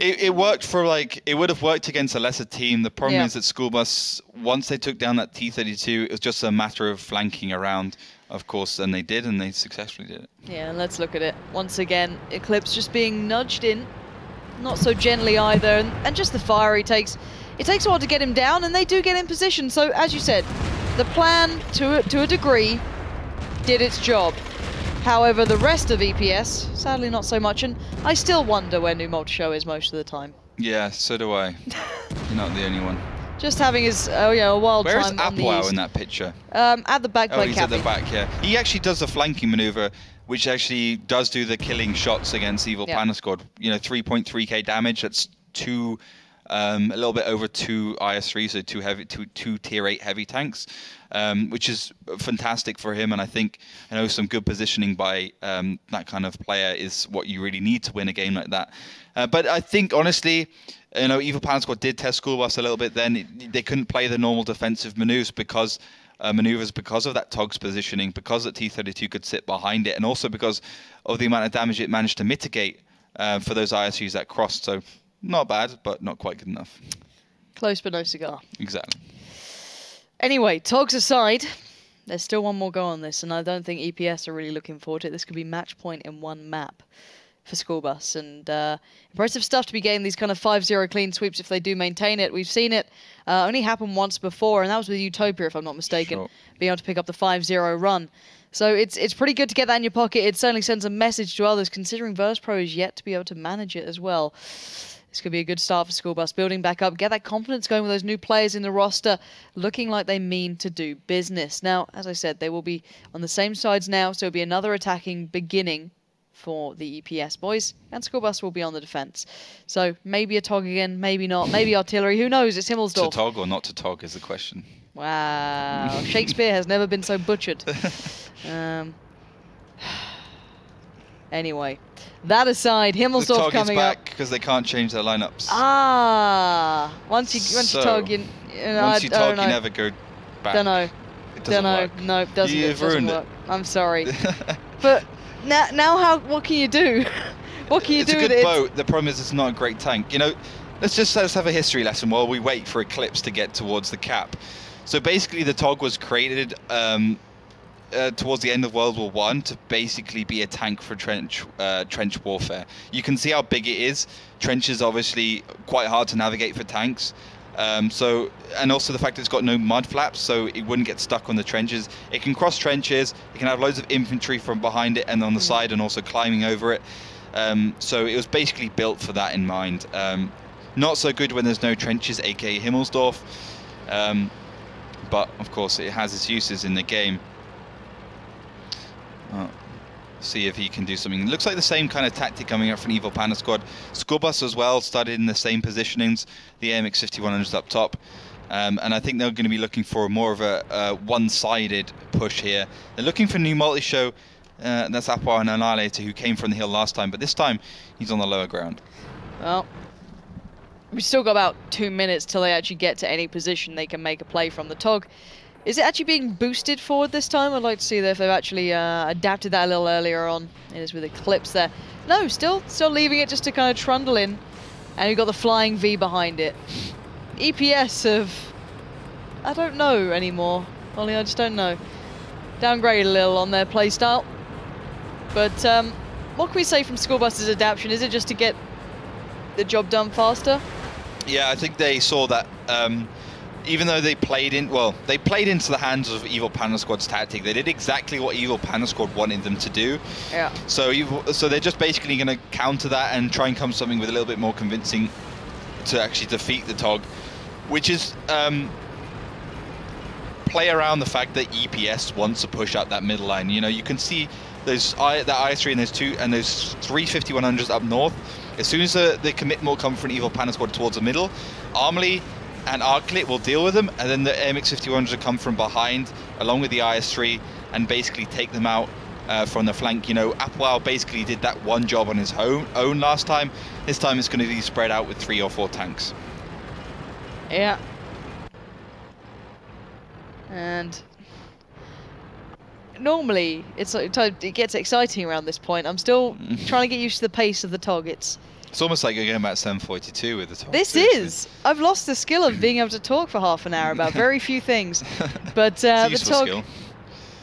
It worked for, like, it would have worked against a lesser team. The problem is that School Bus, once they took down that T-32, it was just a matter of flanking around, of course, and they did, and they successfully did it. Yeah, let's look at it. Once again, Eclipse just being nudged in. Not so gently either, and just the fire he takes. It takes a while to get him down, and they do get in position. So, as you said, the plan, to a degree, did its job. However, the rest of EPS, sadly not so much, and I still wonder where New Multishow is most of the time. Yeah, so do I. You're not the only one. Just having his, a wild Where's time on the Apoel east. in that picture? At the back by he's Cappy. at the back, yeah. He actually does the flanking maneuver, which actually does do the killing shots against Evil Panda Squad. You know, 3.3k damage, that's a little bit over 2 IS-3, so two tier 8 heavy tanks, which is fantastic for him. And I think, some good positioning by that kind of player is what you really need to win a game like that. But I think, honestly, Evil Panda Squad did test School Bus a little bit then. They couldn't play the normal defensive maneuvers because of that Tog's positioning, because that T-32 could sit behind it, and also because of the amount of damage it managed to mitigate for those ISUs that crossed. So not bad, but not quite good enough. Close but no cigar. Exactly. Anyway, Togs aside, there's still one more go on this, and I don't think EPS are really looking forward to it. This could be match point in one map for School Bus, and impressive stuff to be getting these kind of 5-0 clean sweeps if they do maintain it. We've seen it only happen once before, and that was with Utopia, if I'm not mistaken, being able to pick up the 5-0 run. So it's pretty good to get that in your pocket. It certainly sends a message to others, considering VersePro is yet to be able to manage it as well. This could be a good start for School Bus, building back up, get that confidence going with those new players in the roster, looking like they mean to do business. Now, as I said, they will be on the same sides now, so it'll be another attacking beginning for the EPS boys, and School Bus will be on the defense. So maybe a Tog again, maybe not, maybe artillery, who knows, it's Himmelsdorf. To Tog or not to Tog is the question. Wow, Shakespeare has never been so butchered. Anyway, that aside, Himmelsdorf coming up. back because they can't change their lineups. Ah, once you Tog, you never go back. Don't know. It doesn't work. No, it doesn't. You've It doesn't ruined work. it. I'm sorry, but now what can you do? What can you do with it? It's a good boat. The problem is it's not a great tank. Let's have a history lesson while we wait for Eclipse to get towards the cap. So basically, the Tog was created towards the end of World War I to basically be a tank for trench warfare. You can see how big it is. Trench is obviously quite hard to navigate for tanks. And also the fact that it's got no mud flaps, so it wouldn't get stuck on the trenches. It can cross trenches. It can have loads of infantry from behind it and on the side, and also climbing over it. So it was basically built for that in mind. Not so good when there's no trenches, aka Himmelsdorf. But of course, it has its uses in the game. See if he can do something. It looks like the same kind of tactic coming up from Evil Panda Squad. School Bus as well started in the same positionings. The AMX 5100s up top. And I think they're going to be looking for more of a one-sided push here. They're looking for New Multishow. That's Apoel and Annihilator, who came from the hill last time. But this time, he's on the lower ground. Well, we've still got about 2 minutes till they actually get to any position they can make a play from. The Tog, is it actually being boosted forward this time? I'd like to see if they've actually adapted that a little earlier on. It is with Eclipse there. No, still leaving it just to kind of trundle in. And you've got the flying V behind it. EPS have... I don't know anymore. Ollie, I just don't know. Downgraded a little on their playstyle. But what can we say from School Bus's adaptation? Is it just to get the job done faster? Yeah, I think they saw that... even though they played into the hands of Evil Panda Squad's tactic, they did exactly what Evil Panda Squad wanted them to do. Yeah. So they're just basically going to counter that and try and come something with a little bit more convincing to actually defeat the Tog, which is play around the fact that EPS wants to push up that middle line. You know, you can see those that IS-3 and those 350-100s up north. As soon as the commit more come from Evil Panda Squad towards the middle, Armley and Arclit will deal with them, and then the MX-5100s will come from behind along with the IS-3 and basically take them out from the flank. You know, Apwal basically did that one job on his own last time. This time it's going to be spread out with 3 or 4 tanks. Yeah. And normally it gets exciting around this point. I'm still trying to get used to the pace of the TOG. It's almost like you're going back 742 with the TOG. This seriously. is. I've lost the skill of being able to talk for half an hour about very few things. But the TOG skill.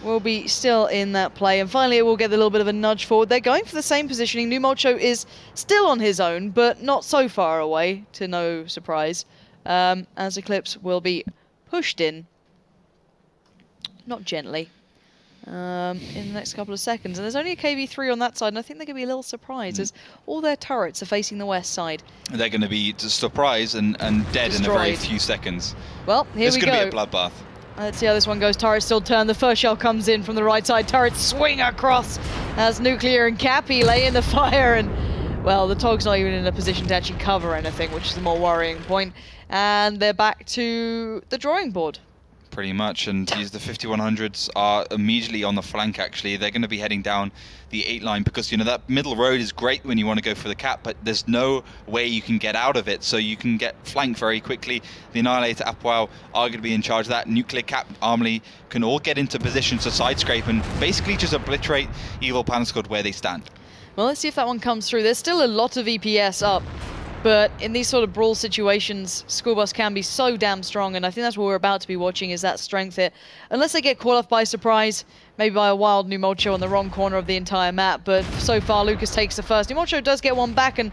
will be still in that play. And finally, it will get a little bit of a nudge forward. They're going for the same positioning. Numolcho is still on his own, but not so far away, to no surprise, as Eclipse will be pushed in. Not gently. In the next couple of seconds. And there's only a KV-3 on that side, and I think they're going to be a little surprised as all their turrets are facing the west side. They're going to be surprised and dead Destroyed. in a very few seconds. Well, here we go. It's going to be a bloodbath. Let's see how this one goes. Turret still turned. The first shell comes in from the right side. Turrets swing across as Nuclear and Cappy lay in the fire. And, well, the TOG's not even in a position to actually cover anything, which is the more worrying point. And they're back to the drawing board. Pretty much, and the 5100s are immediately on the flank. Actually, they're going to be heading down the 8 line because, you know, that middle road is great when you want to go for the cap, but there's no way you can get out of it, so you can get flanked very quickly. The Annihilator, Apwal are going to be in charge of that. Nuclear, Cap, Armley can all get into position to side scrape and basically just obliterate Evil Panda Squad where they stand. Well, let's see if that one comes through. There's still a lot of EPS up. But in these sort of brawl situations, School Bus can be so damn strong, and I think that's what we're about to be watching, is that strength here. Unless they get caught off by surprise, maybe by a wild Numolcho on the wrong corner of the entire map, but so far Lucas takes the first. Numolcho does get one back, and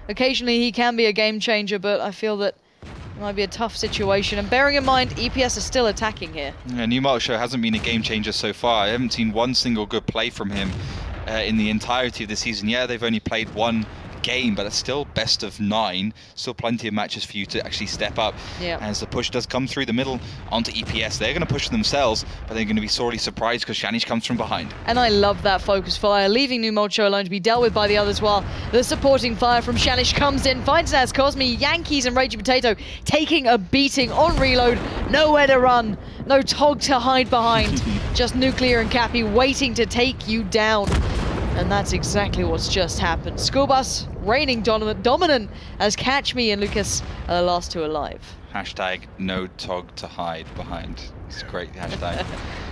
occasionally he can be a game changer, but I feel that it might be a tough situation. And bearing in mind, EPS is still attacking here. Yeah, Numolcho hasn't been a game changer so far. I haven't seen one single good play from him in the entirety of the season. Yeah, they've only played one game, but it's still best of 9. Still plenty of matches for you to actually step up. Yeah. As the push does come through the middle onto EPS, they're going to push themselves, but they're going to be sorely surprised because Shanish comes from behind. And I love that focus fire, leaving Numolcho alone to be dealt with by the others, while the supporting fire from Shanish comes in, finds Naz Cosme, Yankees and Raging Potato taking a beating on reload, nowhere to run, no TOG to hide behind, just Nuclear and Cappy waiting to take you down. And that's exactly what's just happened. School Bus reigning dominant as Catch Me and Lucas are the last 2 alive. Hashtag no TOG to hide behind. It's a great hashtag.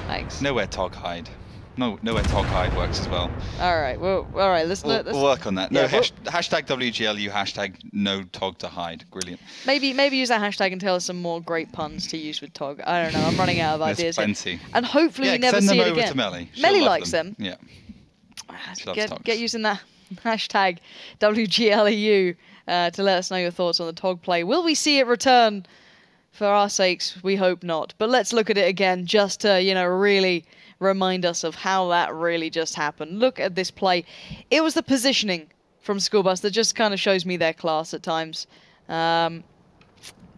Thanks. Nowhere TOG hide. No, nowhere TOG hide works as well. All right, well, all right. Let's we'll work on that. No, yeah, hashtag WGLU, hashtag no TOG to hide. Brilliant. Maybe use that hashtag and tell us some more great puns to use with TOG. I don't know. I'm running out of ideas. There's plenty. And hopefully we never send see them it over again. to Melly. Melly likes them. Yeah. Get using that hashtag WGLEU to let us know your thoughts on the TOG play. Will we see it return? For our sakes, we hope not. But let's look at it again just to, you know, really remind us of how that really just happened. Look at this play. It was the positioning from School Bus that just kind of shows me their class at times.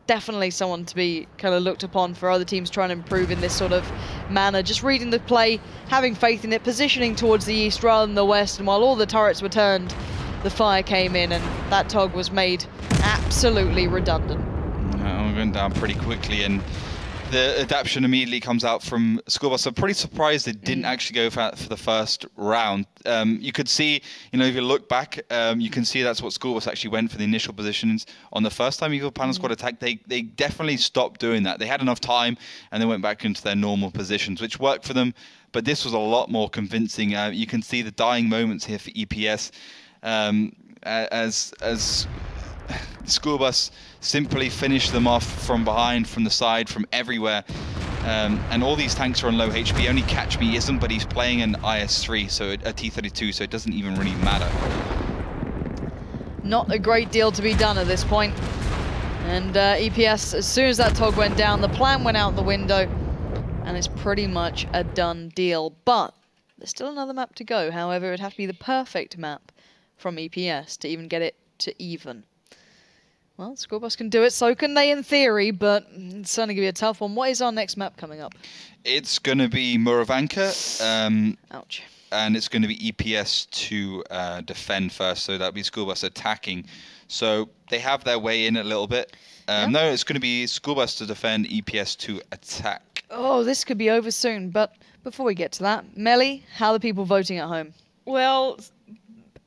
Definitely someone to be kind of looked upon for other teams trying to improve in this sort of manner. Just reading the play, having faith in it, positioning towards the east rather than the west, and while all the turrets were turned, the fire came in and that TOG was made absolutely redundant. We're going down pretty quickly, and the adaptation immediately comes out from School Bus. I'm pretty surprised they didn't actually go for the first round. You could see, you know, if you look back, you can see that's what School Bus actually went for the initial positions. On the first time Evil Panda Squad attacked, they definitely stopped doing that. They had enough time, and they went back into their normal positions, which worked for them. But this was a lot more convincing. You can see the dying moments here for EPS as School Bus simply finished them off from behind, from the side, from everywhere. And all these tanks are on low HP. Only Catch Me isn't, but he's playing an IS-3, so a T-32, so it doesn't even really matter. Not a great deal to be done at this point. And EPS, as soon as that TOG went down, the plan went out the window, and it's pretty much a done deal. But there's still another map to go. However, it would have to be the perfect map from EPS to even get it to even. Well, School Bus can do it, so can they in theory, but it's certainly going to be a tough one. What is our next map coming up? It's going to be Muravanka, Ouch. and it's going to be EPS to defend first, so that'll be School Bus attacking. So they have their way in a little bit. No, it's going to be School Bus to defend, EPS to attack. Oh, this could be over soon, but before we get to that, Melly, how are the people voting at home? Well,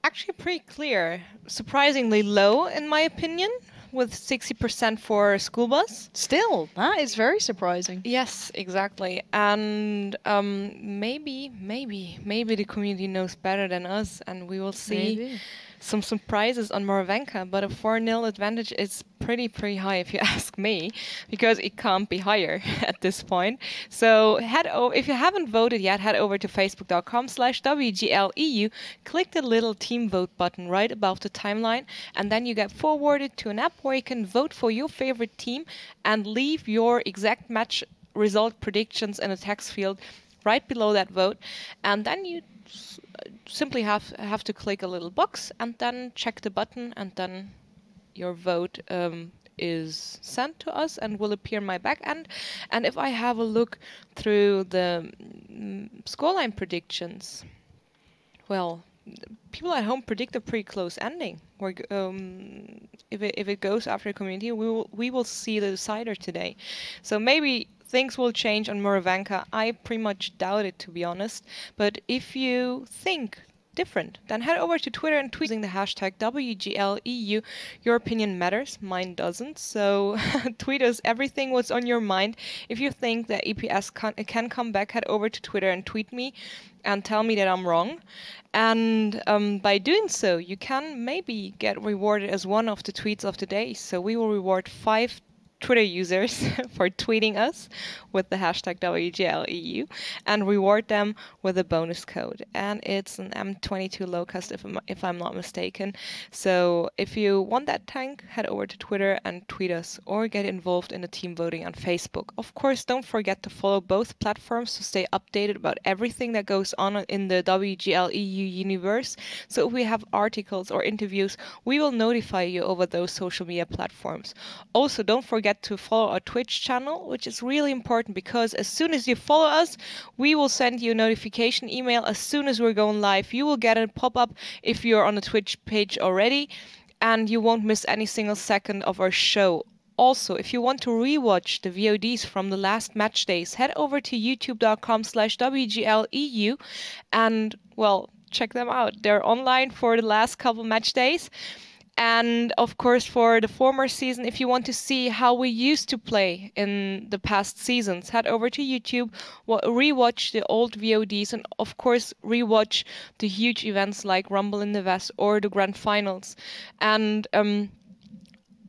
actually pretty clear. Surprisingly low, in my opinion, with 60% for School Bus. Still, that is very surprising. Yes, exactly. And maybe the community knows better than us, and we will see Maybe. some surprises on Moravanka. But a 4-0 advantage is pretty high, if you ask me, because it can't be higher at this point. So if you haven't voted yet, head over to facebook.com/WGLEU, click the little team vote button right above the timeline, and then you get forwarded to an app where you can vote for your favorite team and leave your exact match result predictions in a text field right below that vote, and then you simply have to click a little box and then check the button, and then your vote is sent to us and will appear in my back end. And if I have a look through the scoreline predictions, well, people at home predict a pretty close ending. Where if it goes after the community, we will see the decider today. So maybe things will change on Moravanka. I pretty much doubt it, to be honest. But if you think different, then head over to Twitter and tweet using the hashtag WGLEU. Your opinion matters, mine doesn't. So tweet us everything what's on your mind. If you think that EPS can come back, head over to Twitter and tweet me and tell me that I'm wrong. And by doing so, you can maybe get rewarded as one of the tweets of the day. So we will reward 5 Twitter users for tweeting us with the hashtag WGLEU and reward them with a bonus code. And it's an M22 Locust, if I'm not mistaken. So if you want that tank, head over to Twitter and tweet us or get involved in the team voting on Facebook. Of course, don't forget to follow both platforms to stay updated about everything that goes on in the WGLEU universe. So if we have articles or interviews, we will notify you over those social media platforms. Also, don't forget to follow our Twitch channel, which is really important because as soon as you follow us, we will send you a notification email as soon as we're going live. You will get a pop-up if you're on the Twitch page already, and you won't miss any single second of our show. Also, if you want to rewatch the VODs from the last match days, head over to youtube.com/WGLEU and, well, check them out. They're online for the last couple match days. And of course, for the former season, if you want to see how we used to play in the past seasons, head over to YouTube, rewatch the old VODs, and of course, rewatch the huge events like Rumble in the West or the Grand Finals, and a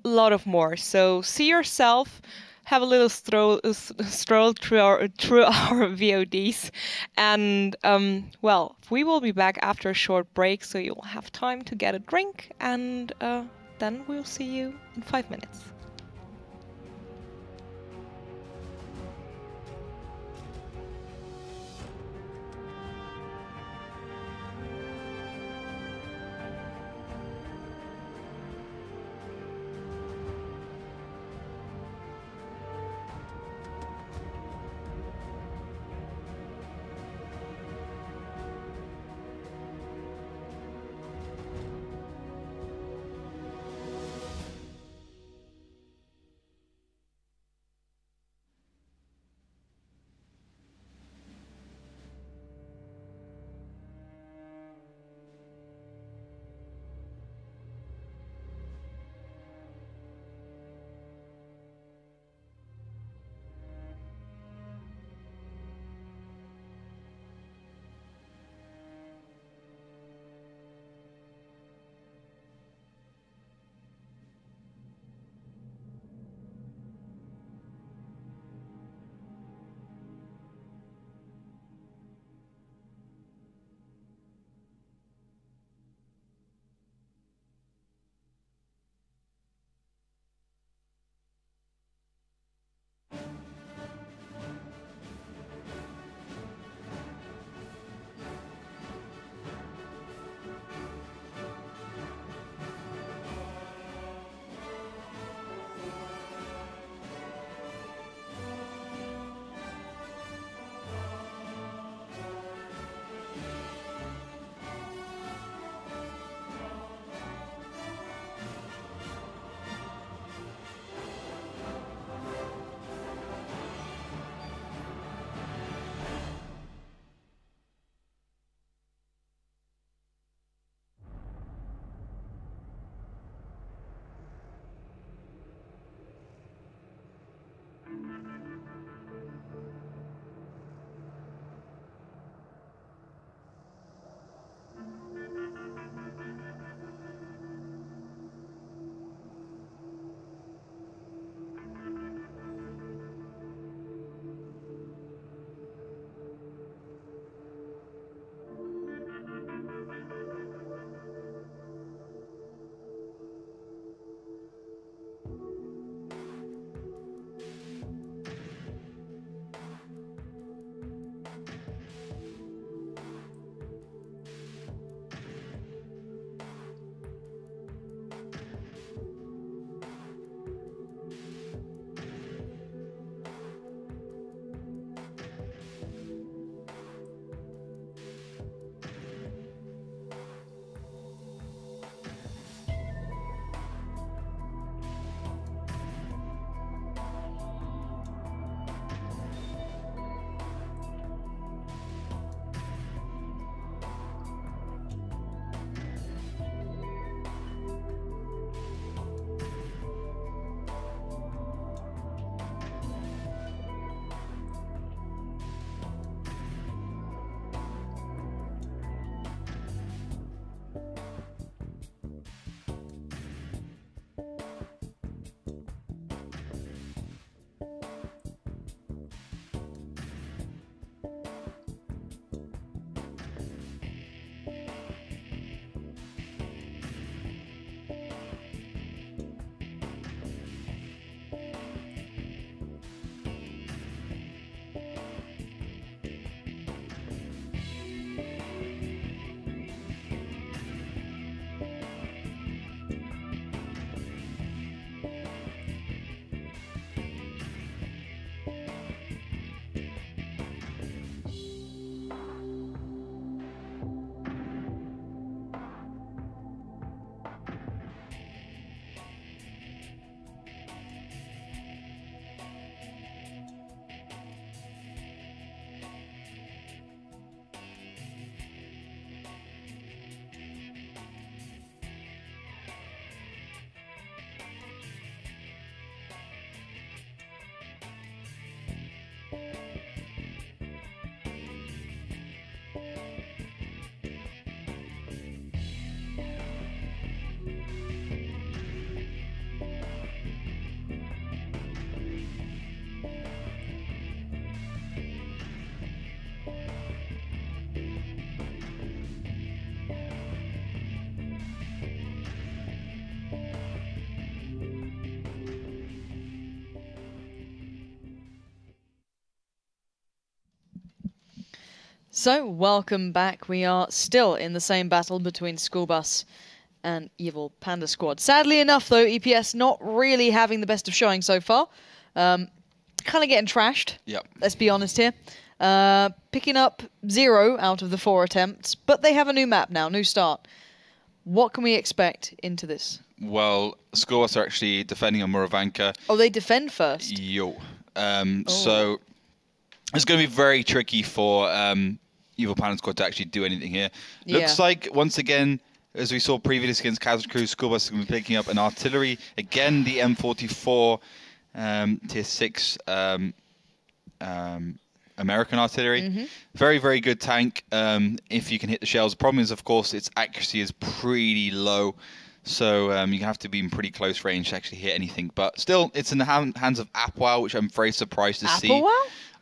lot of more. So see yourself. Have a little stroll through our VODs, and well, we will be back after a short break, so you'll have time to get a drink, and then we'll see you in 5 minutes. So, welcome back. We are still in the same battle between School Bus and Evil Panda Squad. Sadly enough, though, EPS not really having the best of showing so far. Kind of getting trashed. Yep. Let's be honest here. Picking up 0 out of the 4 attempts, but they have a new map now, new start. What can we expect into this? Well, School Bus are actually defending on Muravanka. Oh, they defend first. Yo. So it's going to be very tricky for Evil Panda Squad to actually do anything here. Looks like, once again, as we saw previously against Kazakh, School Bus is going to be picking up an artillery. Again, the M44 Tier 6 American artillery. Very, very good tank if you can hit the shells. The problem is, of course, its accuracy is pretty low. So you have to be in pretty close range to actually hit anything. But still, it's in the hands of Apoel, which I'm very surprised to see. Apoel?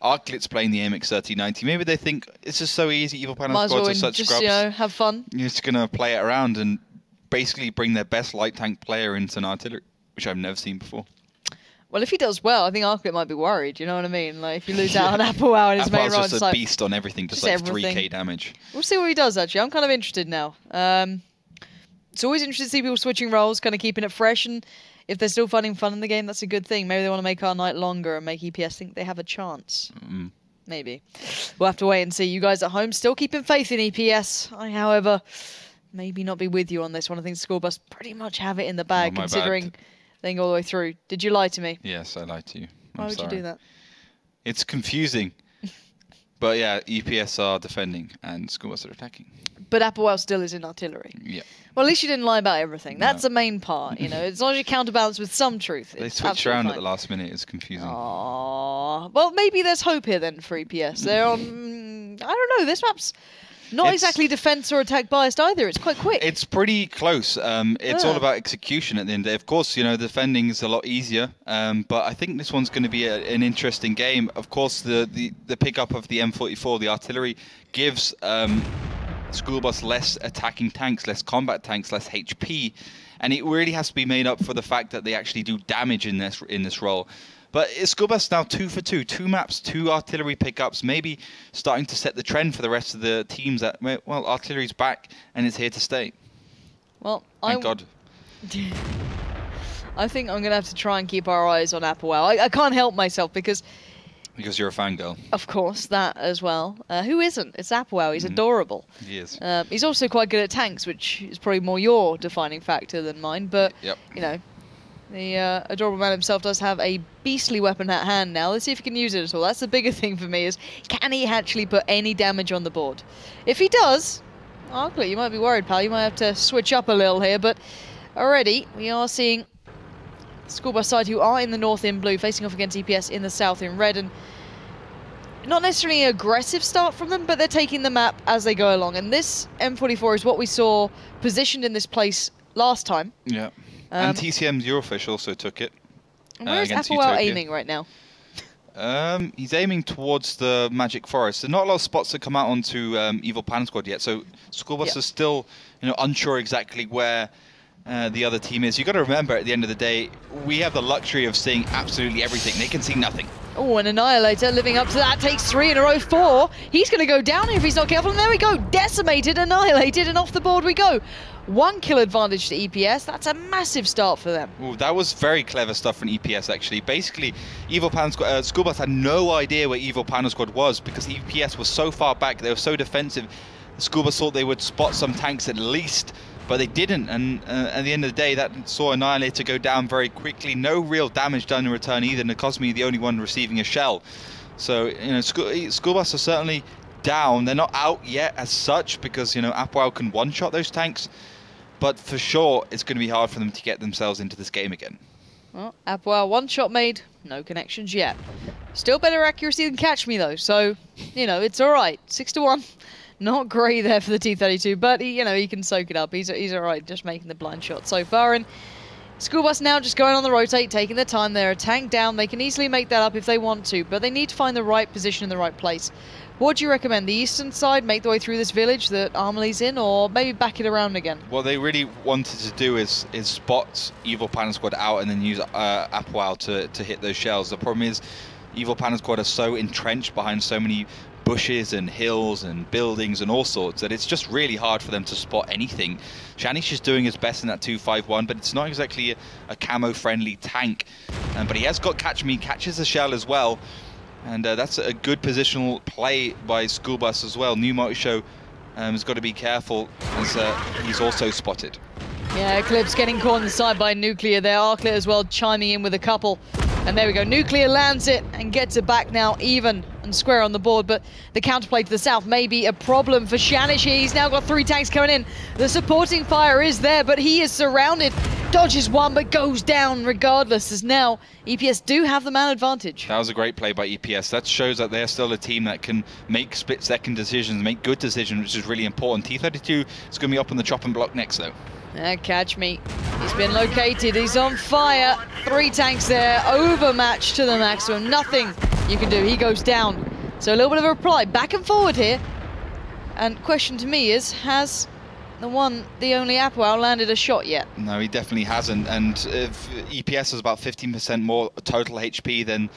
Arclit's playing the AMX 3090. Maybe they think it's just so easy. Evil Panda Squads are such just, scrubs. have fun. You're just going to play it around and basically bring their best light tank player into an artillery, which I've never seen before. Well, if he does well, I think Arclit might be worried. You know what I mean? Like, if you lose out on Apoel in his main run, just a beast on everything, just like everything. 3k damage. We'll see what he does, actually. I'm kind of interested now. It's always interesting to see people switching roles, kind of keeping it fresh, and if they're still finding fun in the game, that's a good thing. Maybe they want to make our night longer and make EPS think they have a chance. Maybe. We'll have to wait and see. You guys at home still keeping faith in EPS. I, however, maybe not be with you on this one. I think School Bus pretty much have it in the bag, considering they can go all the way through. Did you lie to me? Yes, I lied to you. Why would you do that? It's confusing. But yeah, EPS are defending and School Bus are attacking. But Apoel still is in artillery. Yeah. Well, at least you didn't lie about everything. That's the main part, you know. As long as you counterbalance with some truth. They switched around at the last minute. It's confusing. Aww. Well, maybe there's hope here then for EPS. They're on... I don't know. This map's not exactly defense or attack biased either. It's quite quick. It's pretty close. It's all about execution at the end of the day. Of course, you know, defending is a lot easier. But I think this one's going to be an interesting game. Of course, the pickup of the M44, the artillery, gives School Bus less attacking tanks, less combat tanks, less HP. And it really has to be made up for the fact that they actually do damage in this role. But School Bus now 2 for 2, 2 maps, 2 artillery pickups, maybe starting to set the trend for the rest of the teams that, well, artillery's back and it's here to stay. Well, Thank God. I think I'm going to have to try and keep our eyes on Apoel. I can't help myself because you're a fangirl. Of course, that as well. Who isn't? It's Apoel. He's adorable. He is. He's also quite good at tanks, which is probably more your defining factor than mine. But, you know, the adorable man himself does have a beastly weapon at hand now. Let's see if he can use it at all. That's the bigger thing for me, is can he actually put any damage on the board? If he does, Arclit, you might be worried, pal. You might have to switch up a little here. But already, we are seeing School Bus side, who are in the north in blue, facing off against EPS in the south in red. And not necessarily an aggressive start from them, but they're taking the map as they go along. And this M44 is what we saw positioned in this place last time. Yeah. And TCM's Eurofish also took it. Where is Apoel aiming right now? He's aiming towards the Magic Forest. There's not a lot of spots that come out onto Evil Panda Squad yet, so School Bus is still, you know, unsure exactly where the other team is. You've got to remember, at the end of the day, we have the luxury of seeing absolutely everything. They can see nothing. Oh, an Annihilator living up to that. Takes 3 in a row, 4. He's going to go down if he's not careful. And there we go. Decimated, annihilated, and off the board we go. 1 kill advantage to EPS. That's a massive start for them. Ooh, that was very clever stuff from EPS, actually. Basically, Evil Panda Squad, School Bus had no idea where Evil Panda Squad was because EPS was so far back. They were so defensive. School Bus thought they would spot some tanks at least, but they didn't. And at the end of the day, that saw Annihilator go down very quickly. No real damage done in return either. Nakosmi, the only one receiving a shell. So, you know, School Bus are certainly down. They're not out yet as such because, you know, Apoel can one-shot those tanks. But for sure, it's going to be hard for them to get themselves into this game again. Well, Apoel, 1 shot made, no connections yet. Still better accuracy than Catch Me, though. So, you know, it's all right. 6-1. Not great there for the T-32, but, you know, he can soak it up. He's all right, just making the blind shot so far. And School Bus now just going on the rotate, taking their time. They're a tank down. They can easily make that up if they want to, but they need to find the right position in the right place. What do you recommend? The eastern side, make the way through this village that Armley's in, or maybe back it around again? What they really wanted to do is spot Evil Panda Squad out and then use Apoel to hit those shells. The problem is Evil Panda Squad are so entrenched behind so many bushes and hills and buildings and all sorts that it's just really hard for them to spot anything. Shanish is doing his best in that 2-5-1, but it's not exactly a camo-friendly tank. But he has got Catch Me, catches the shell as well. And that's a good positional play by School Bus as well. New Motor Show has got to be careful as he's also spotted. Yeah, Eclipse getting caught on the side by Nuclear there. Arclit as well chiming in with a couple. And there we go. Nuclear lands it and gets it back now even and square on the board. But the counterplay to the south may be a problem for Shanish. He's now got 3 tanks coming in. The supporting fire is there, but he is surrounded. Dodges one, but goes down regardless, as now EPS do have the man advantage. That was a great play by EPS. That shows that they're still a team that can make split-second decisions, make good decisions, which is really important. T32 is going to be up on the chopping block next, though. Catch Me. He's been located. He's on fire. 3 tanks there. Overmatched to the maximum. Nothing you can do. He goes down. So a little bit of a reply. Back and forward here. And question to me is, has the only Apoel landed a shot yet? No, he definitely hasn't. And if EPS is about 15% more total HP than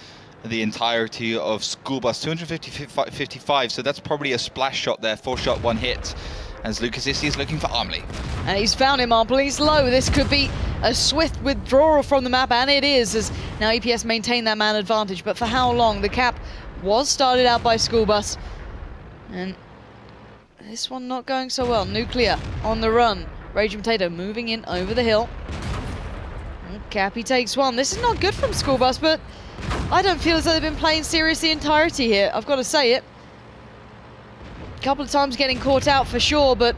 the entirety of School Bus, 255. So that's probably a splash shot there. 4-shot, 1 hit. As Lucas Issy is looking for Armley. And he's found him, Armley. He's low. This could be a swift withdrawal from the map, and it is, as now EPS maintain that man advantage. But for how long? The cap was started out by School Bus. And this one not going so well. Nuclear on the run. Raging Potato moving in over the hill. And Cappy takes one. This is not good from School Bus, but I don't feel as though they've been playing serious the entirety here. I've got to say it. Couple of times getting caught out for sure, but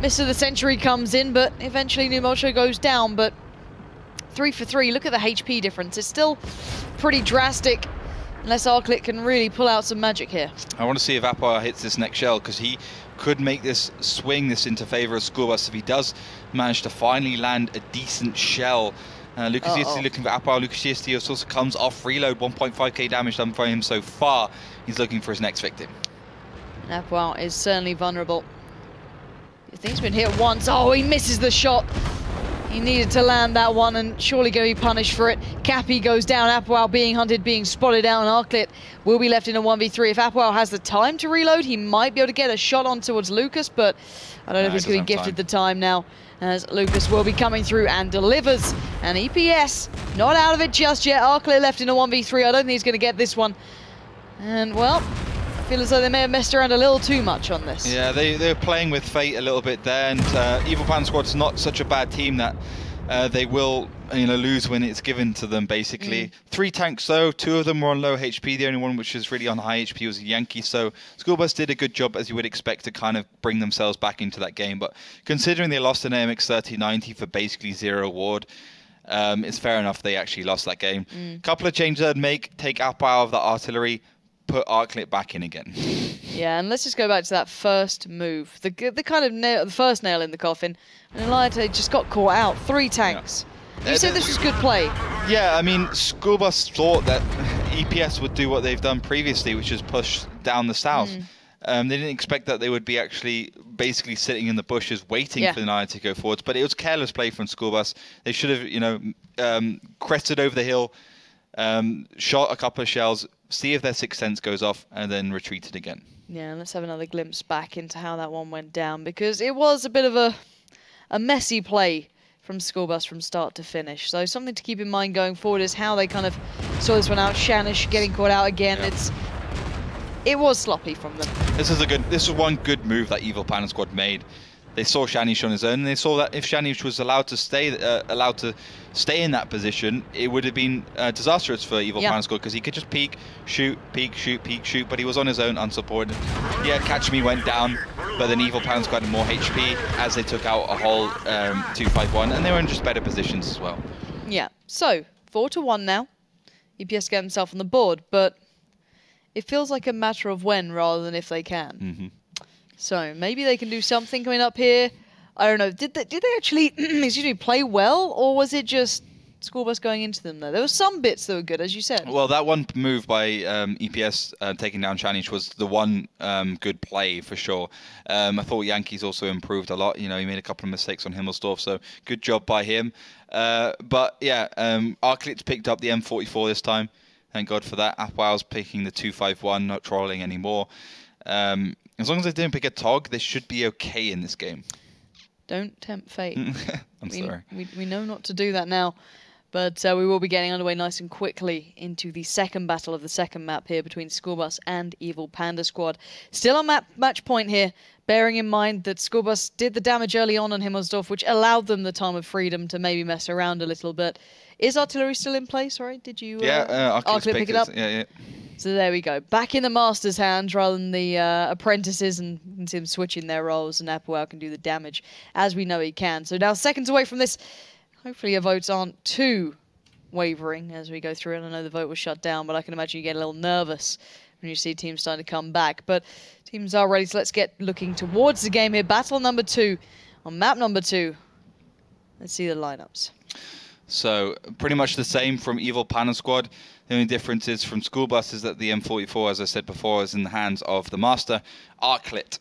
Mr. the Century comes in, but eventually New Mocho goes down. But 3 for 3, look at the HP difference. It's still pretty drastic unless Arclit can really pull out some magic here. I want to see if Apoel hits this next shell, because he could make this swing this into favor of School Bus if he does manage to finally land a decent shell. Lucas Yesti looking for Apoel. Lucas Yesti also comes off reload, 1.5k damage done for him so far. He's looking for his next victim. Apoel is certainly vulnerable. I think he's been hit once. Oh, he misses the shot. He needed to land that one and surely going to be punished for it. Cappy goes down. Apoel being hunted, being spotted out, and Arclit will be left in a 1v3. If Apoel has the time to reload, he might be able to get a shot on towards Lucas, but I don't know if he's going to be gifted the time now, as Lucas will be coming through and delivers. And EPS not out of it just yet. Arclit left in a 1v3. I don't think he's going to get this one. And, well, I feel as though they may have messed around a little too much on this. Yeah, they're playing with fate a little bit there, and Evil Panda Squad's not such a bad team that they will, lose when it's given to them, basically. 3 tanks though, 2 of them were on low HP. The only one which was really on high HP was Yankee. So School Bus did a good job, as you would expect, to kind of bring themselves back into that game. But considering they lost an AMX 3090 for basically 0 award, it's fair enough they actually lost that game. Couple of changes I'd make: take Apoel out of the artillery, put Arclit back in again. Yeah, and let's just go back to that first move. The kind of the first nail in the coffin. And Elite just got caught out. 3 tanks. Yeah. You said this was good play. Yeah, I mean, School Bus thought that EPS would do what they've done previously, which is push down the south. They didn't expect that they would be actually basically sitting in the bushes waiting for the Nile to go forwards. But it was careless play from School Bus. They should have, crested over the hill, shot a couple of shells, see if their sixth sense goes off, and then retreated again. Yeah, let's have another glimpse back into how that one went down, because it was a bit of a messy play from School Bus from start to finish. So something to keep in mind going forward is how they kind of saw this one out. Shanish getting caught out again. Yeah. It was sloppy from them. This is one good move that Evil Panda Squad made. They saw Shanish on his own, and they saw that if Shanish was allowed to stay in that position, it would have been disastrous for Evil Panda Squad, because he could just peek, shoot, but he was on his own, unsupported. Yeah, Catch Me went down, but then Evil Panda Squad had more HP as they took out a whole 2-5-1, and they were in just better positions as well. Yeah, so 4-1 now. EPS get himself on the board, but it feels like a matter of when rather than if they can. So maybe they can do something coming up here. I don't know. Did they actually play well, or was it just School Bus going into them there? There were some bits that were good, as you said. Well, that one move by EPS taking down Shanish was the one good play for sure. I thought Yankees also improved a lot. He made a couple of mistakes on Himmelsdorf, so good job by him. But yeah, Arclit picked up the M44 this time. Thank God for that. Apwow's picking the 251, not trolling anymore. As long as they don't pick a Tog, they should be okay in this game. Don't tempt fate. I'm sorry. We know not to do that now. But we will be getting underway nice and quickly into the second battle of the second map here between School Bus and Evil Panda Squad. Still on match point here, bearing in mind that School Bus did the damage early on Himmelsdorf, which allowed them the time of freedom to maybe mess around a little bit. Is artillery still in place? Sorry, did you Arclit pick it up? Yeah. So there we go. Back in the master's hands rather than the apprentices, and you can see them switching their roles, and Apwell can do the damage as we know he can. So now seconds away from this. Hopefully your votes aren't too wavering as we go through it. I know the vote was shut down, but I can imagine you get a little nervous when you see teams starting to come back. But teams are ready, so let's get looking towards the game here. Battle number 2 on map number 2. Let's see the lineups. So pretty much the same from Evil Panda Squad. The only difference is from School Bus is that the M44, as I said before, is in the hands of the master, Arclit.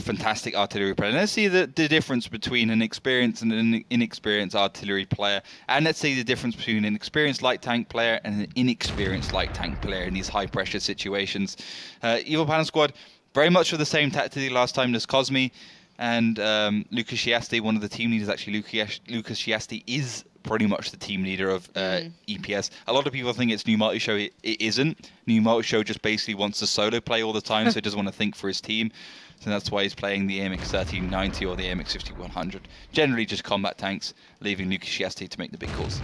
Fantastic artillery player. Let's see the difference between an experienced and an inexperienced artillery player, and let's see the difference between an experienced light tank player and an inexperienced light tank player in these high pressure situations. Evil Panda Squad, very much of the same tactic last time as Cosme, and Lucas Shiasti, one of the team leaders. Actually, Lucas Shiasti is pretty much the team leader of EPS. A lot of people think it's New Multishow. It isn't. New Multishow just basically wants to solo play all the time, so he doesn't want to think for his team. So that's why he's playing the AMX 1390 or the AMX 5100. Generally just combat tanks, leaving Lucas Shiasti to make the big calls.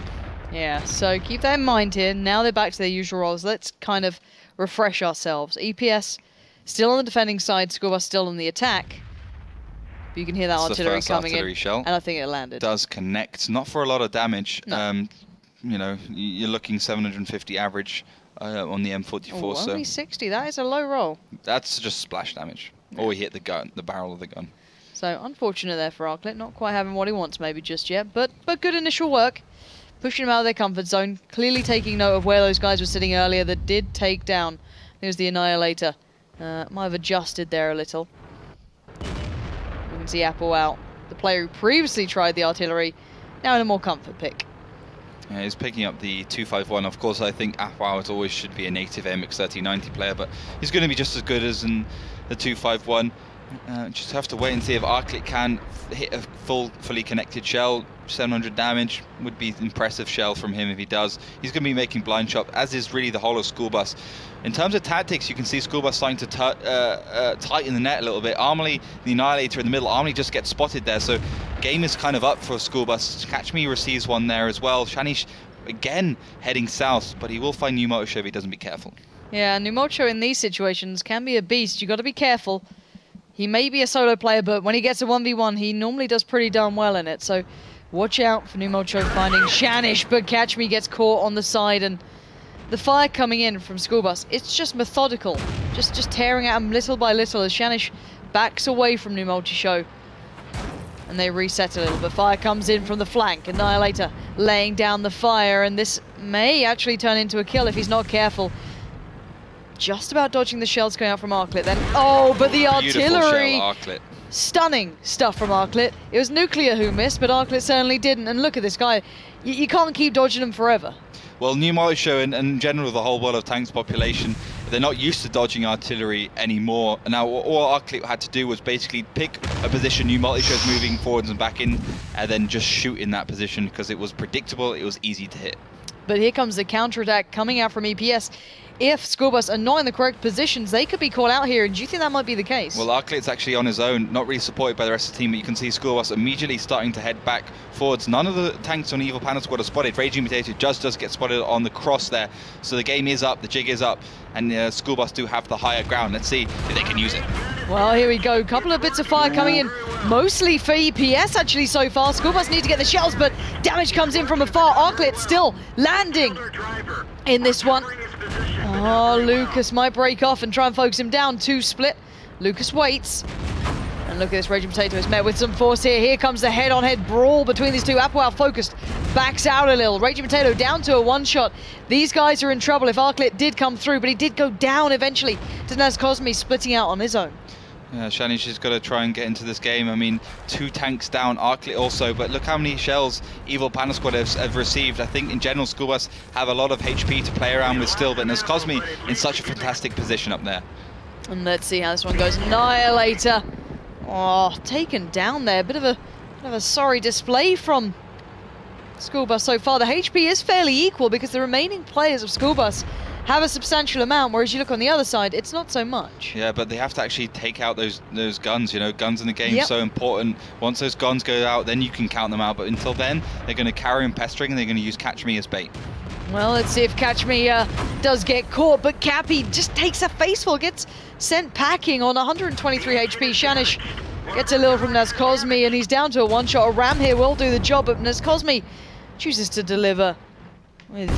Yeah, so keep that in mind here. Now they're back to their usual roles. Let's kind of refresh ourselves. EPS still on the defending side, School Bus still on the attack. You can hear that artillery coming in, shell. and I think it landed. Does connect, not for a lot of damage. No. You know, you're looking 750 average on the M44. Oh, so only 60. That is a low roll. That's just splash damage, or he hit the gun, the barrel of the gun. So unfortunate there for Arclit, not quite having what he wants maybe just yet, but good initial work. Pushing them out of their comfort zone, clearly taking note of where those guys were sitting earlier that did take down. I think it was the Annihilator. Might have adjusted there a little. You can see Apple out. The player who previously tried the artillery, now in a more comfort pick. Yeah, he's picking up the 251. Of course, I think Apwao as always should be a native MX 1390 player, but he's going to be just as good as in the 251. Just have to wait and see if Arclit can hit a fully connected shell. 700 damage would be impressive shell from him if he does. He's going to be making blind shot, as is really the whole of School Bus. In terms of tactics, you can see School Bus starting to tighten the net a little bit. Armley, the Annihilator in the middle, Armley just gets spotted there, so game is kind of up for School Bus. Catch Me receives one there as well. Shanish again heading south, but he will find New Multishow if he doesn't be careful. Yeah, New Multishow in these situations can be a beast. You got to be careful. He may be a solo player, but when he gets a 1v1, he normally does pretty darn well in it. So watch out for New Multishow finding Shanish, but Catch Me gets caught on the side, and the fire coming in from School Bus, it's just methodical. Just tearing at him little by little as Shanish backs away from New Multishow. And they reset a little, but fire comes in from the flank. Annihilator laying down the fire, and this may actually turn into a kill if he's not careful. Just about dodging the shells going out from Arclit then. Oh, but the artillery! Shell, Arclit. Stunning stuff from Arclit. It was Nuclear who missed, but Arclit certainly didn't. And look at this guy. You can't keep dodging him forever. Well, New Multishow and in general the whole World of Tanks population, they're not used to dodging artillery anymore. And now all Arclit had to do was basically pick a position New Multishow's moving forwards and back in, and then just shoot in that position because it was predictable, it was easy to hit. But here comes the counterattack coming out from EPS. If School Bus are not in the correct positions, they could be called out here. And do you think that might be the case? Well, Arclit's actually on his own, not really supported by the rest of the team, but you can see School Bus immediately starting to head back forwards. None of the tanks on Evil Panda Squad are spotted. Raging Potato just does get spotted on the cross there. So the game is up, the jig is up, and School Bus do have the higher ground. Let's see if they can use it. Well, here we go. Couple of bits of fire coming in, mostly for EPS actually so far. School Bus need to get the shells, but damage comes in from afar. Arclit still landing in this one. Oh, Lucas might break off and try and focus him down. 2 split. Lucas waits. And look at this, Raging Potato is met with some force here. Here comes the head-on-head brawl between these two. Apwell focused, backs out a little. Raging Potato down to a one-shot. These guys are in trouble if Arclit did come through, but he did go down eventually. Didn't have Cosme splitting out on his own. Shanish has got to try and get into this game. I mean, 2 tanks down, Arclit also, but look how many shells Evil Panda Squad have received. I think in general, School Bus have a lot of HP to play around with still, but there's Cosme in such a fantastic position up there. And let's see how this one goes. Annihilator. Oh, taken down there. Bit of a sorry display from School Bus so far. The HP is fairly equal because the remaining players of School Bus have a substantial amount, whereas you look on the other side, it's not so much. Yeah, but they have to actually take out those guns, you know, guns in the game Yep. so important. Once those guns go out, then you can count them out, but until then, they're going to carry on pestering and they're going to use Catch Me as bait. Well, let's see if Catch Me does get caught, but Cappy just takes a faceful, gets sent packing on 123 HP. Shanish gets a little from Nazcosme, and he's down to a one-shot. A ram here will do the job, but Nazcosme chooses to deliver with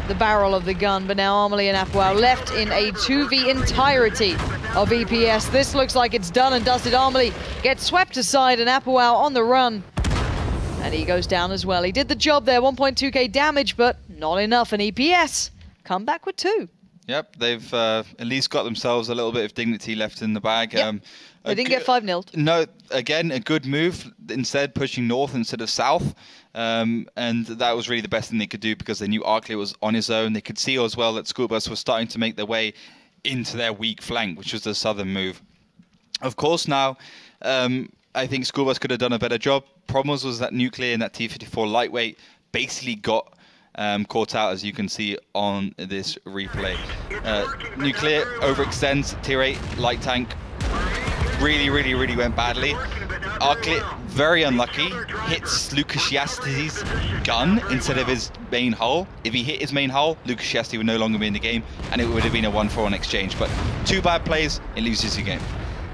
the barrel of the gun, but now Armley and Apoel left in a 2v entirety of EPS. This looks like it's done and dusted. Armley gets swept aside, and Apoel on the run. And he goes down as well. He did the job there, 1.2k damage, but not enough. And EPS come back with 2. Yep, they've at least got themselves a little bit of dignity left in the bag. Yep. They didn't get 5-0'd. No, again, a good move. Instead, pushing north instead of south. And that was really the best thing they could do because they knew Arclit was on his own. They could see as well that School Bus was starting to make their way into their weak flank, which was the southern move. Of course, now, I think School Bus could have done a better job. Problem was that Nuclear and that T-54 lightweight basically got caught out, as you can see on this replay. Nuclear overextends, tier 8 light tank. Really went badly. Arclit, very unlucky, hits Lucas gun instead of his main hull. If he hit his main hull, Lucas would no longer be in the game, and it would have been a 1-4 exchange. But 2 bad plays, it loses the game.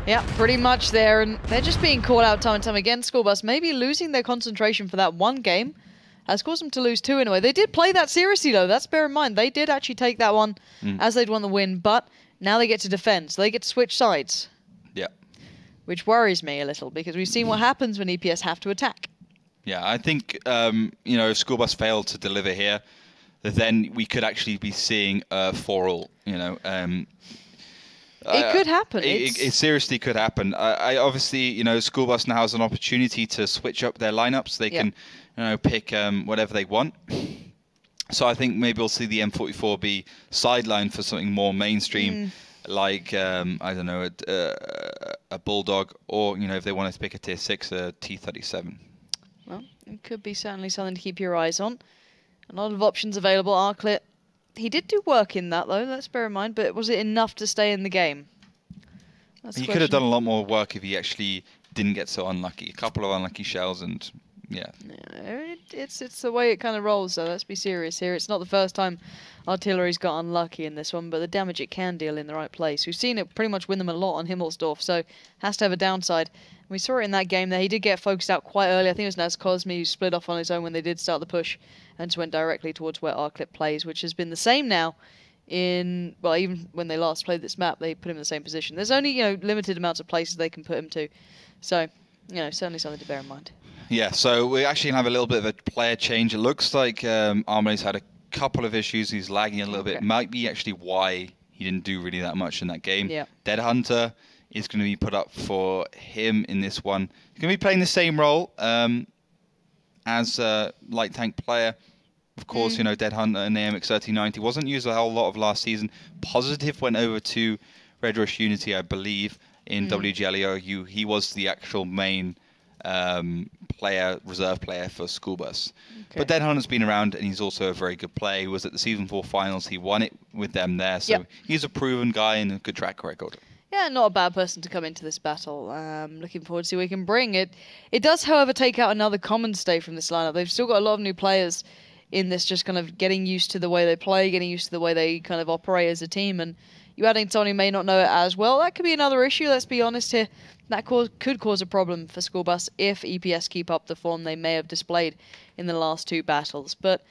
Yeah, pretty much there, and they're just being called out time and time again. School Bus maybe losing their concentration for that one game has caused them to lose 2 in a way. They did play that seriously, though. That's bear in mind. They did actually take that one as they'd won the win, but now they get to defend, so they get to switch sides. Yeah. Which worries me a little, because we've seen what happens when EPS have to attack. Yeah, I think, you know, if School Bus failed to deliver here, then we could actually be seeing a 4-all, you know. It could happen. It seriously could happen. I obviously, you know, School Bus now has an opportunity to switch up their lineups. They can, you know, pick whatever they want. So I think maybe we'll see the M44 be sidelined for something more mainstream, like I don't know, a Bulldog, or you know, if they wanted to pick a tier 6, a T-37. Well, it could be certainly something to keep your eyes on. A lot of options available. Arclit, he did do work in that though. Let's bear in mind. But was it enough to stay in the game? He could have done a lot more work if he actually didn't get so unlucky. A couple of unlucky shells and. Yeah, it's the way it kind of rolls, though. Let's be serious here. It's not the first time Artillery's got unlucky in this one, but the damage it can deal in the right place. We've seen it pretty much win them a lot on Himmelsdorf, so has to have a downside. We saw it in that game there. He did get focused out quite early. I think it was Nazcosme who split off on his own when they did start the push and just went directly towards where Arclit plays, which has been the same now in, well, even when they last played this map, they put him in the same position. There's only, you know, limited amounts of places they can put him to. So, you know, certainly something to bear in mind. Yeah, so we actually have a little bit of a player change. It looks like Armley's had a couple of issues. He's lagging a little bit. Might be actually why he didn't do really that much in that game. Yeah. Dead Hunter is going to be put up for him in this one. He's going to be playing the same role as a light tank player. Of course, you know, Dead Hunter and the MX-1390 wasn't used a whole lot of last season. Positive went over to Red Rush Unity, I believe, in WGLEO. He was the actual main reserve player for School Bus. Okay. But Dead Hunter's been around, and he's also a very good player. He was at the Season 4 finals. He won it with them there. So he's a proven guy and a good track record. Yeah, not a bad person to come into this battle. Looking forward to see what he can bring. It does, however, take out another common stay from this lineup. They've still got a lot of new players in this, just kind of getting used to the way they play, getting used to the way they kind of operate as a team. And you adding someone who may not know it as well, that could be another issue, let's be honest here. That could cause a problem for School Bus if EPS keep up the form they may have displayed in the last 2 battles. But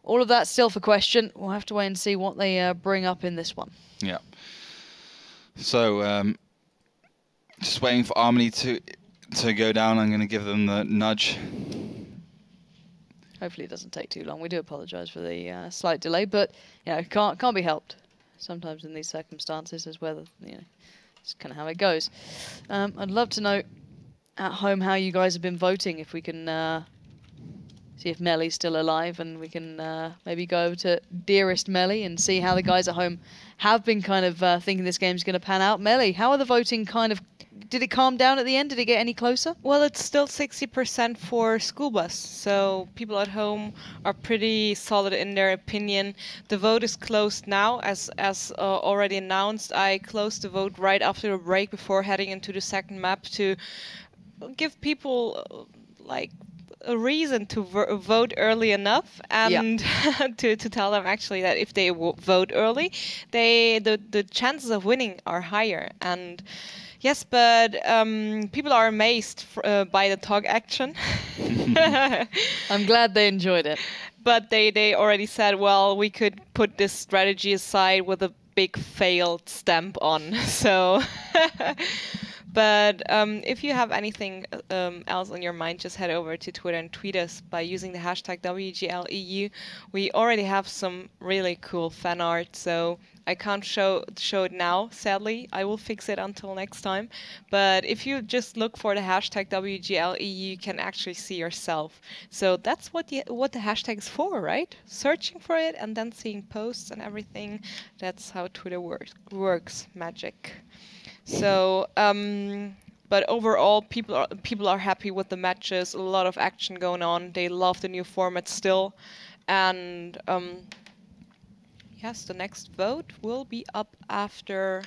all of that's still for question. We'll have to wait and see what they bring up in this one. Yeah. So, just waiting for Armley to go down. I'm going to give them the nudge. Hopefully it doesn't take too long. We do apologise for the slight delay, but you know, can't be helped. Sometimes in these circumstances, as weather, you know, It's kind of how it goes. I'd love to know at home how you guys have been voting. If we can see if Melly's still alive, and we can maybe go over to Dearest Melly and see how the guys at home have been kind of thinking this game's going to pan out. Melly, how are the voting kind of... Did it calm down at the end? Did it get any closer? Well, it's still 60% for School Bus, so people at home are pretty solid in their opinion. The vote is closed now, as already announced. I closed the vote right after the break before heading into the second map to give people like a reason to vote early enough, and to tell them actually that if they vote early, the chances of winning are higher. And yes, but people are amazed by the TOG action. I'm glad they enjoyed it. But they already said, well, we could put this strategy aside with a big failed stamp on. So, but if you have anything else on your mind, just head over to Twitter and tweet us by using the hashtag WGLEU. We already have some really cool fan art, so I can't show it now, sadly. I will fix it until next time. But if you just look for the hashtag WGLEU, you can actually see yourself. So that's what the hashtag is for, right? Searching for it and then seeing posts and everything. That's how Twitter works. Magic. So, but overall, people are happy with the matches. A lot of action going on. They love the new format still, and yes, the next vote will be up after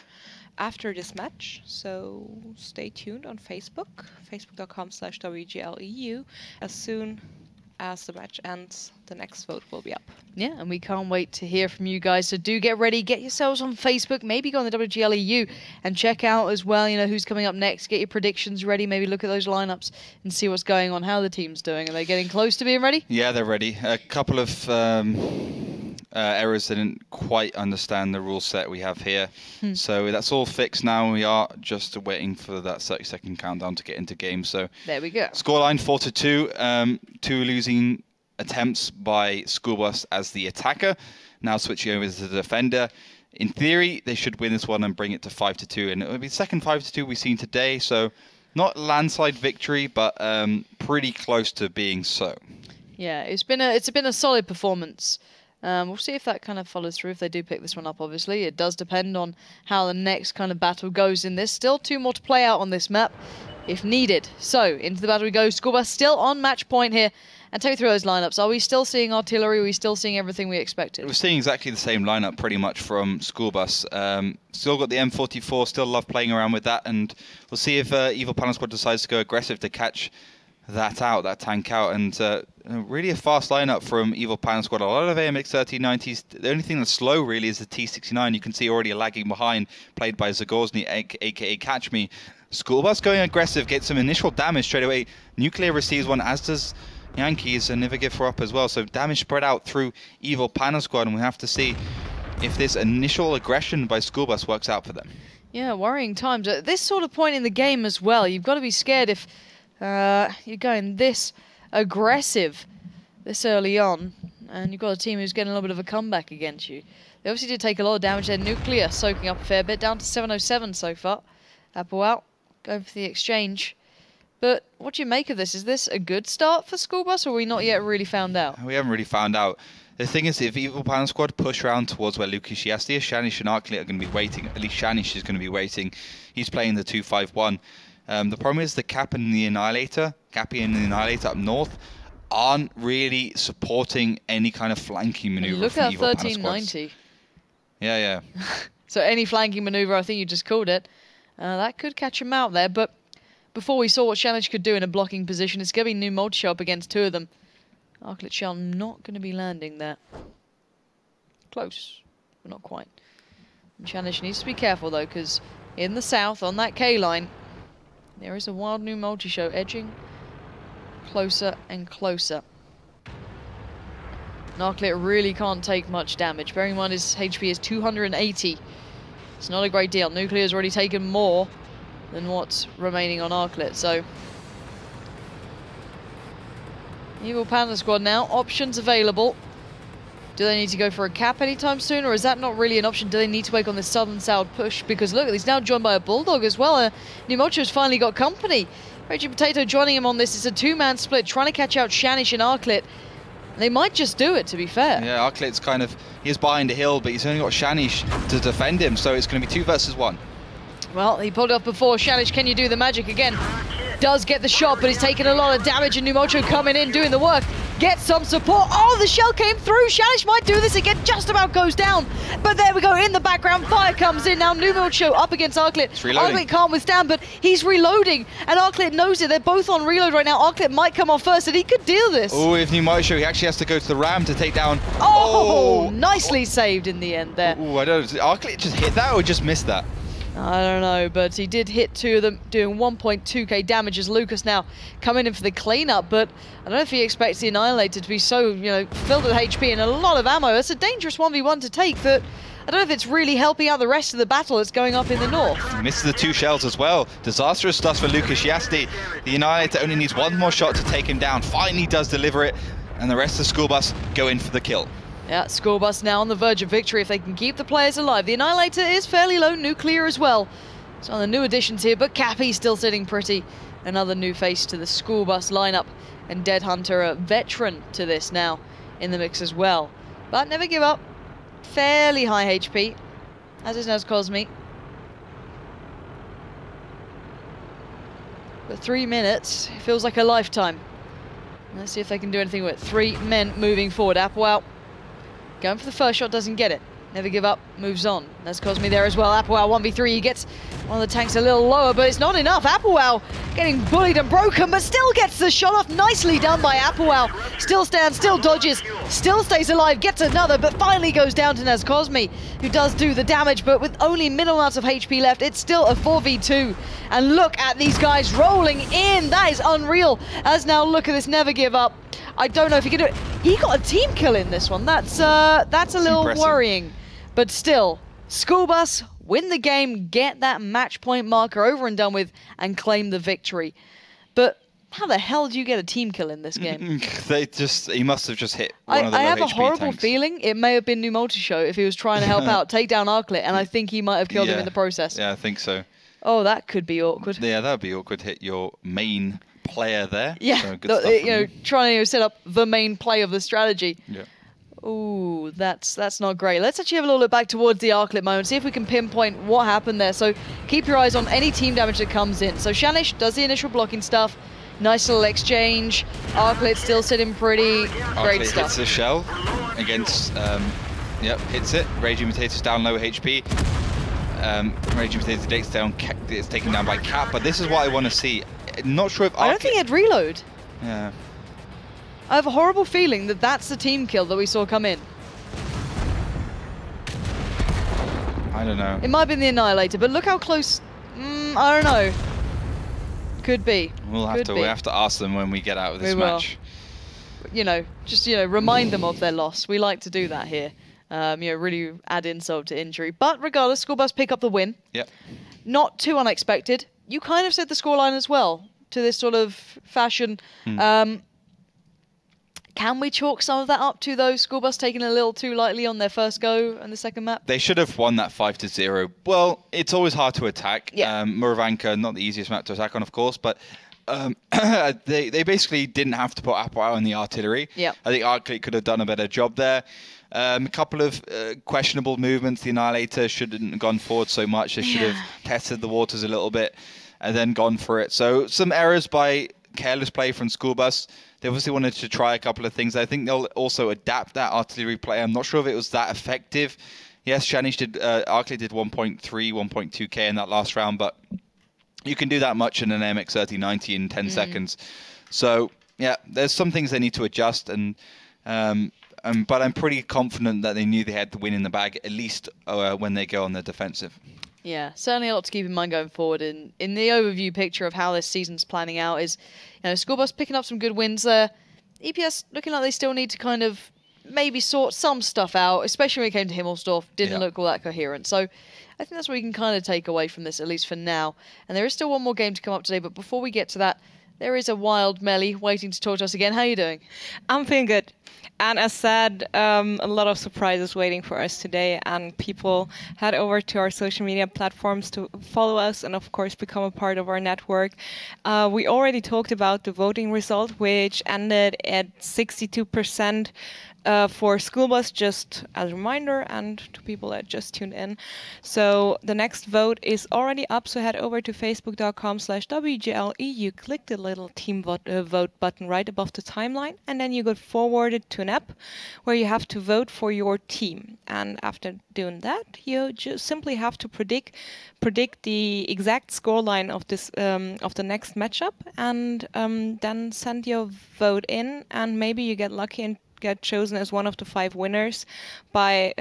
this match. So stay tuned on Facebook, facebook.com/WGLEU. As soon as the match ends, the next vote will be up. Yeah, and we can't wait to hear from you guys. So do get ready, get yourselves on Facebook, maybe go on the WGLEU and check out as well, who's coming up next. Get your predictions ready, maybe look at those lineups and see what's going on. How are the teams doing? Are they getting close to being ready? Yeah, they're ready. A couple of errors. They didn't quite understand the rule set we have here. So that's all fixed now. We are just waiting for that 30-second countdown to get into game. So there we go. Scoreline 4-2. 2 losing attempts by School Bus as the attacker. Now switching over to the defender. In theory, they should win this one and bring it to 5-2. And it will be the second 5-2 we've seen today. So not landslide victory, but pretty close to being so. Yeah, it's been a solid performance. We'll see if that kind of follows through, if they do pick this one up, obviously. It does depend on how the next kind of battle goes in this. Still 2 more to play out on this map, if needed. So, into the battle we go. School Bus still on match point here. And take me through those lineups. Are we still seeing artillery? Are we still seeing everything we expected? We're seeing exactly the same lineup pretty much from School Bus. Still got the M44, still love playing around with that. And we'll see if Evil Panel Squad decides to go aggressive to catch that tank out. And really a fast lineup from Evil Panel Squad. A lot of AMX 1390s. The only thing that's slow really is the T69. You can see already lagging behind, played by Zagorzny, aka Catch Me. School Bus going aggressive, gets some initial damage straight away. Nuclear receives one, as does Yankees, and never give her up as well. So damage spread out through Evil Panel Squad, and we have to see if this initial aggression by School Bus works out for them. Yeah, worrying times. At this sort of point in the game as well, you've got to be scared if you're going this aggressive this early on, and you've got a team who's getting a little bit of a comeback against you. They obviously did take a lot of damage there. Nuclear soaking up a fair bit, down to 707 so far. Apple out, going for the exchange. But what do you make of this? Is this a good start for School Bus, or are we not yet really found out? We haven't really found out. The thing is, if Evil Panel Squad push around towards where Lukas Shiastia, Shanish and Arclit are going to be waiting, at least Shanish is going to be waiting. He's playing the 2-5-1. The problem is the Cappy and the Annihilator up north aren't really supporting any kind of flanking maneuver. Look at 1390. Yeah. So any flanking maneuver, I think you just called it, that could catch him out there. But before we saw what Shanish could do in a blocking position, it's going to be new multi-shot up against 2 of them. Arclit Shell not going to be landing there. Close, but not quite. And Shanish needs to be careful though, because in the south, on that K-line, there is a wild new multi-show edging closer and closer. Arclit really can't take much damage. Bearing in mind his HP is 280. It's not a great deal. Nuclear's already taken more than what's remaining on Arclit, so Evil Panda Squad now, options available. Do they need to go for a cap anytime soon, or is that not really an option? Do they need to wait on this southern-south push? Because look, he's now joined by a Bulldog as well. Numocho's finally got company. Raging Potato joining him on this. It's a two-man split, trying to catch out Shanish and Arclit. They might just do it, to be fair. Yeah, Arclit's kind of, he's behind a hill, but he's only got Shanish to defend him, so it's going to be 2 versus 1. Well, he pulled it off before. Shanish, can you do the magic again? Does get the shot, but he's taking a lot of damage, and Numocho coming in, doing the work. Get some support. Oh, the shell came through. Shanish might do this again, just about goes down. But there we go, in the background, fire comes in. Now Numocho up against Arclit. Arclit can't withstand, but he's reloading, and Arclit knows it. They're both on reload right now. Arclit might come off first, and he could deal this. Oh, if Numocho, he actually has to go to the ram to take down. Oh, nicely saved in the end there. Oh, I don't know. Did Arclit just hit that or just missed that? I don't know, but he did hit 2 of them, doing 1.2k damage as Lucas now coming in for the cleanup, but I don't know if he expects the Annihilator to be so, filled with HP and a lot of ammo. It's a dangerous 1v1 to take that I don't know if it's really helping out the rest of the battle that's going up in the north. He misses the 2 shells as well. Disastrous stuff for Lucas Yasti. The Annihilator only needs 1 more shot to take him down. Finally does deliver it, and the rest of the school bus go in for the kill. Yeah, School Bus now on the verge of victory if they can keep the players alive. The Annihilator is fairly low, nuclear as well. It's one of the new additions here, but Cappy still sitting pretty. Another new face to the School Bus lineup. And Dead Hunter, a veteran to this now, in the mix as well. But never give up. Fairly high HP, as is Naz Cosmi. But 3 minutes, it feels like a lifetime. Let's see if they can do anything with it. 3 men moving forward. Apple out. Going for the first shot, doesn't get it. Never give up, moves on. There's Cosmi there as well. Applewell 1v3, he gets one of the tanks a little lower, but it's not enough. Applewell getting bullied and broken, but still gets the shot off. Nicely done by Applewell. Still stands, still dodges, still stays alive, gets another, but finally goes down to Naz Cosmi, who does do the damage, but with only minimal amounts of HP left, it's still a 4v2. And look at these guys rolling in. That is unreal. As now, look at this, never give up. I don't know if he can do it. He got a team kill in this one. That's a little impressive. worrying. But still, School Bus win the game, get that match point marker over and done with, and claim the victory. But how the hell do you get a team kill in this game? He must have just hit one of the I low have a HP horrible tanks. feeling it may have been Numotisho if he was trying to help out, take down Arclit, and I think he might have killed him in the process. Yeah, I think so. Oh, that could be awkward. Yeah, that would be awkward. Hit your main player there. Yeah, so good stuff from you. trying to set up the main play of the strategy. Yeah. Ooh, that's not great. Let's actually have a little look back towards the Arclit moment, see if we can pinpoint what happened there. So keep your eyes on any team damage that comes in. So Shanish does the initial blocking stuff. Nice little exchange. Arclit still sitting pretty. Great Arclit stuff. hits the shell against, hits it. Raging Potatoes down low HP. Raging Potatoes gets taken down by Cap, but this is what I want to see. Not sure if Arclit... I don't think he'd reload. Yeah. I have a horrible feeling that that's the team kill that we saw come in. I don't know. It might have been the Annihilator, but look how close... I don't know. Could be. We'll have to ask them when we get out of this match. Just remind them of their loss. We like to do that here. Really add insult to injury. But regardless, School Bus pick up the win. Yep. Not too unexpected. You kind of said the scoreline as well, to this sort of fashion. Can we chalk some of that up to those School Bus taking a little too lightly on their first go on the second map? They should have won that 5-0. Well, it's always hard to attack. Yeah. Muravanka, not the easiest map to attack on, of course, but they basically didn't have to put Apple out on the artillery. Yeah. I think Arclit could have done a better job there. A couple of questionable movements. The Annihilator shouldn't have gone forward so much. They should have tested the waters a little bit and then gone for it. So some errors by careless play from School Bus. They obviously wanted to try a couple of things. I think they'll also adapt that artillery play. I'm not sure if it was that effective. Yes, Shanish did. Arclit did 1.3, 1.2k in that last round, but you can do that much in an MX-3090 in 10 seconds. So yeah, there's some things they need to adjust, but I'm pretty confident that they knew they had the win in the bag, at least when they go on the defensive. Yeah, certainly a lot to keep in mind going forward. In the overview picture of how this season's planning out is, School Bus picking up some good wins there. EPS looking like they still need to kind of maybe sort some stuff out, especially when it came to Himmelsdorf. Didn't look all that coherent. So I think that's what we can kind of take away from this, at least for now. And there is still one more game to come up today, but before we get to that, there is a Wild Melly waiting to talk to us again. How are you doing? I'm feeling good. And as said, a lot of surprises waiting for us today. And people head over to our social media platforms to follow us and, of course, become a part of our network. We already talked about the voting result, which ended at 62%. For School Bus, just as a reminder, and to people that just tuned in. So the next vote is already up, so head over to facebook.com/WGLEU, click the little team vote button right above the timeline, and then you get forwarded to an app where you have to vote for your team. And after doing that, you just simply have to predict the exact scoreline of this of the next matchup, and then send your vote in, and maybe you get lucky and get chosen as one of the 5 winners by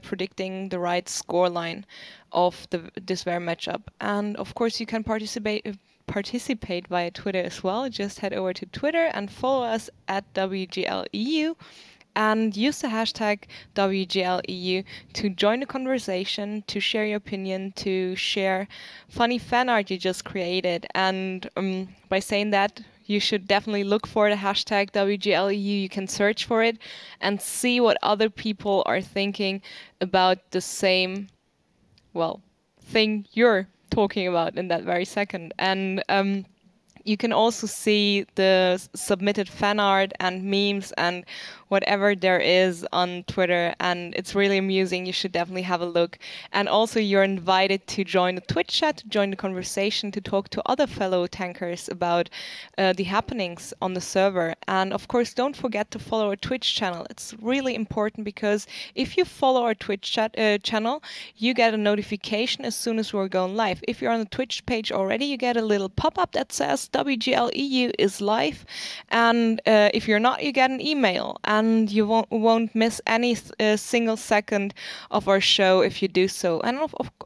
predicting the right scoreline of this very matchup. And of course, you can participate via Twitter as well. Just head over to Twitter and follow us at WGLEU. And use the hashtag WGLEU to join the conversation, to share your opinion, to share funny fan art you just created. And by saying that, you should definitely look for the hashtag WGLEU. You can search for it and see what other people are thinking about the same, thing you're talking about in that very second. And you can also see the submitted fan art and memes and whatever there is on Twitter, and it's really amusing. You should definitely have a look. And also, you're invited to join the Twitch chat, to join the conversation, to talk to other fellow tankers about the happenings on the server. And of course, don't forget to follow our Twitch channel. It's really important because if you follow our Twitch channel, you get a notification as soon as we're going live. If you're on the Twitch page already, you get a little pop-up that says WGLEU is live. And if you're not, you get an email. And you won't miss any single second of our show if you do so. And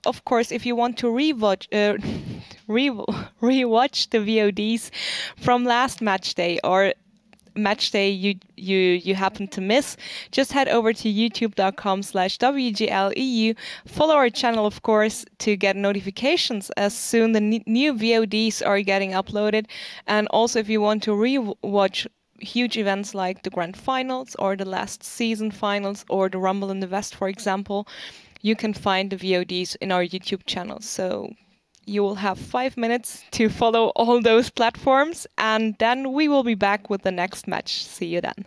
of course, if you want to rewatch the VODs from last match day or match day you happen to miss, just head over to youtube.com/WGLEU. Follow our channel, of course, to get notifications as soon the new VODs are getting uploaded. And also, if you want to rewatch huge events like the Grand Finals or the last season finals or the Rumble in the West, for example, you can find the VODs in our YouTube channel. So you will have 5 minutes to follow all those platforms, and then we will be back with the next match. See you then.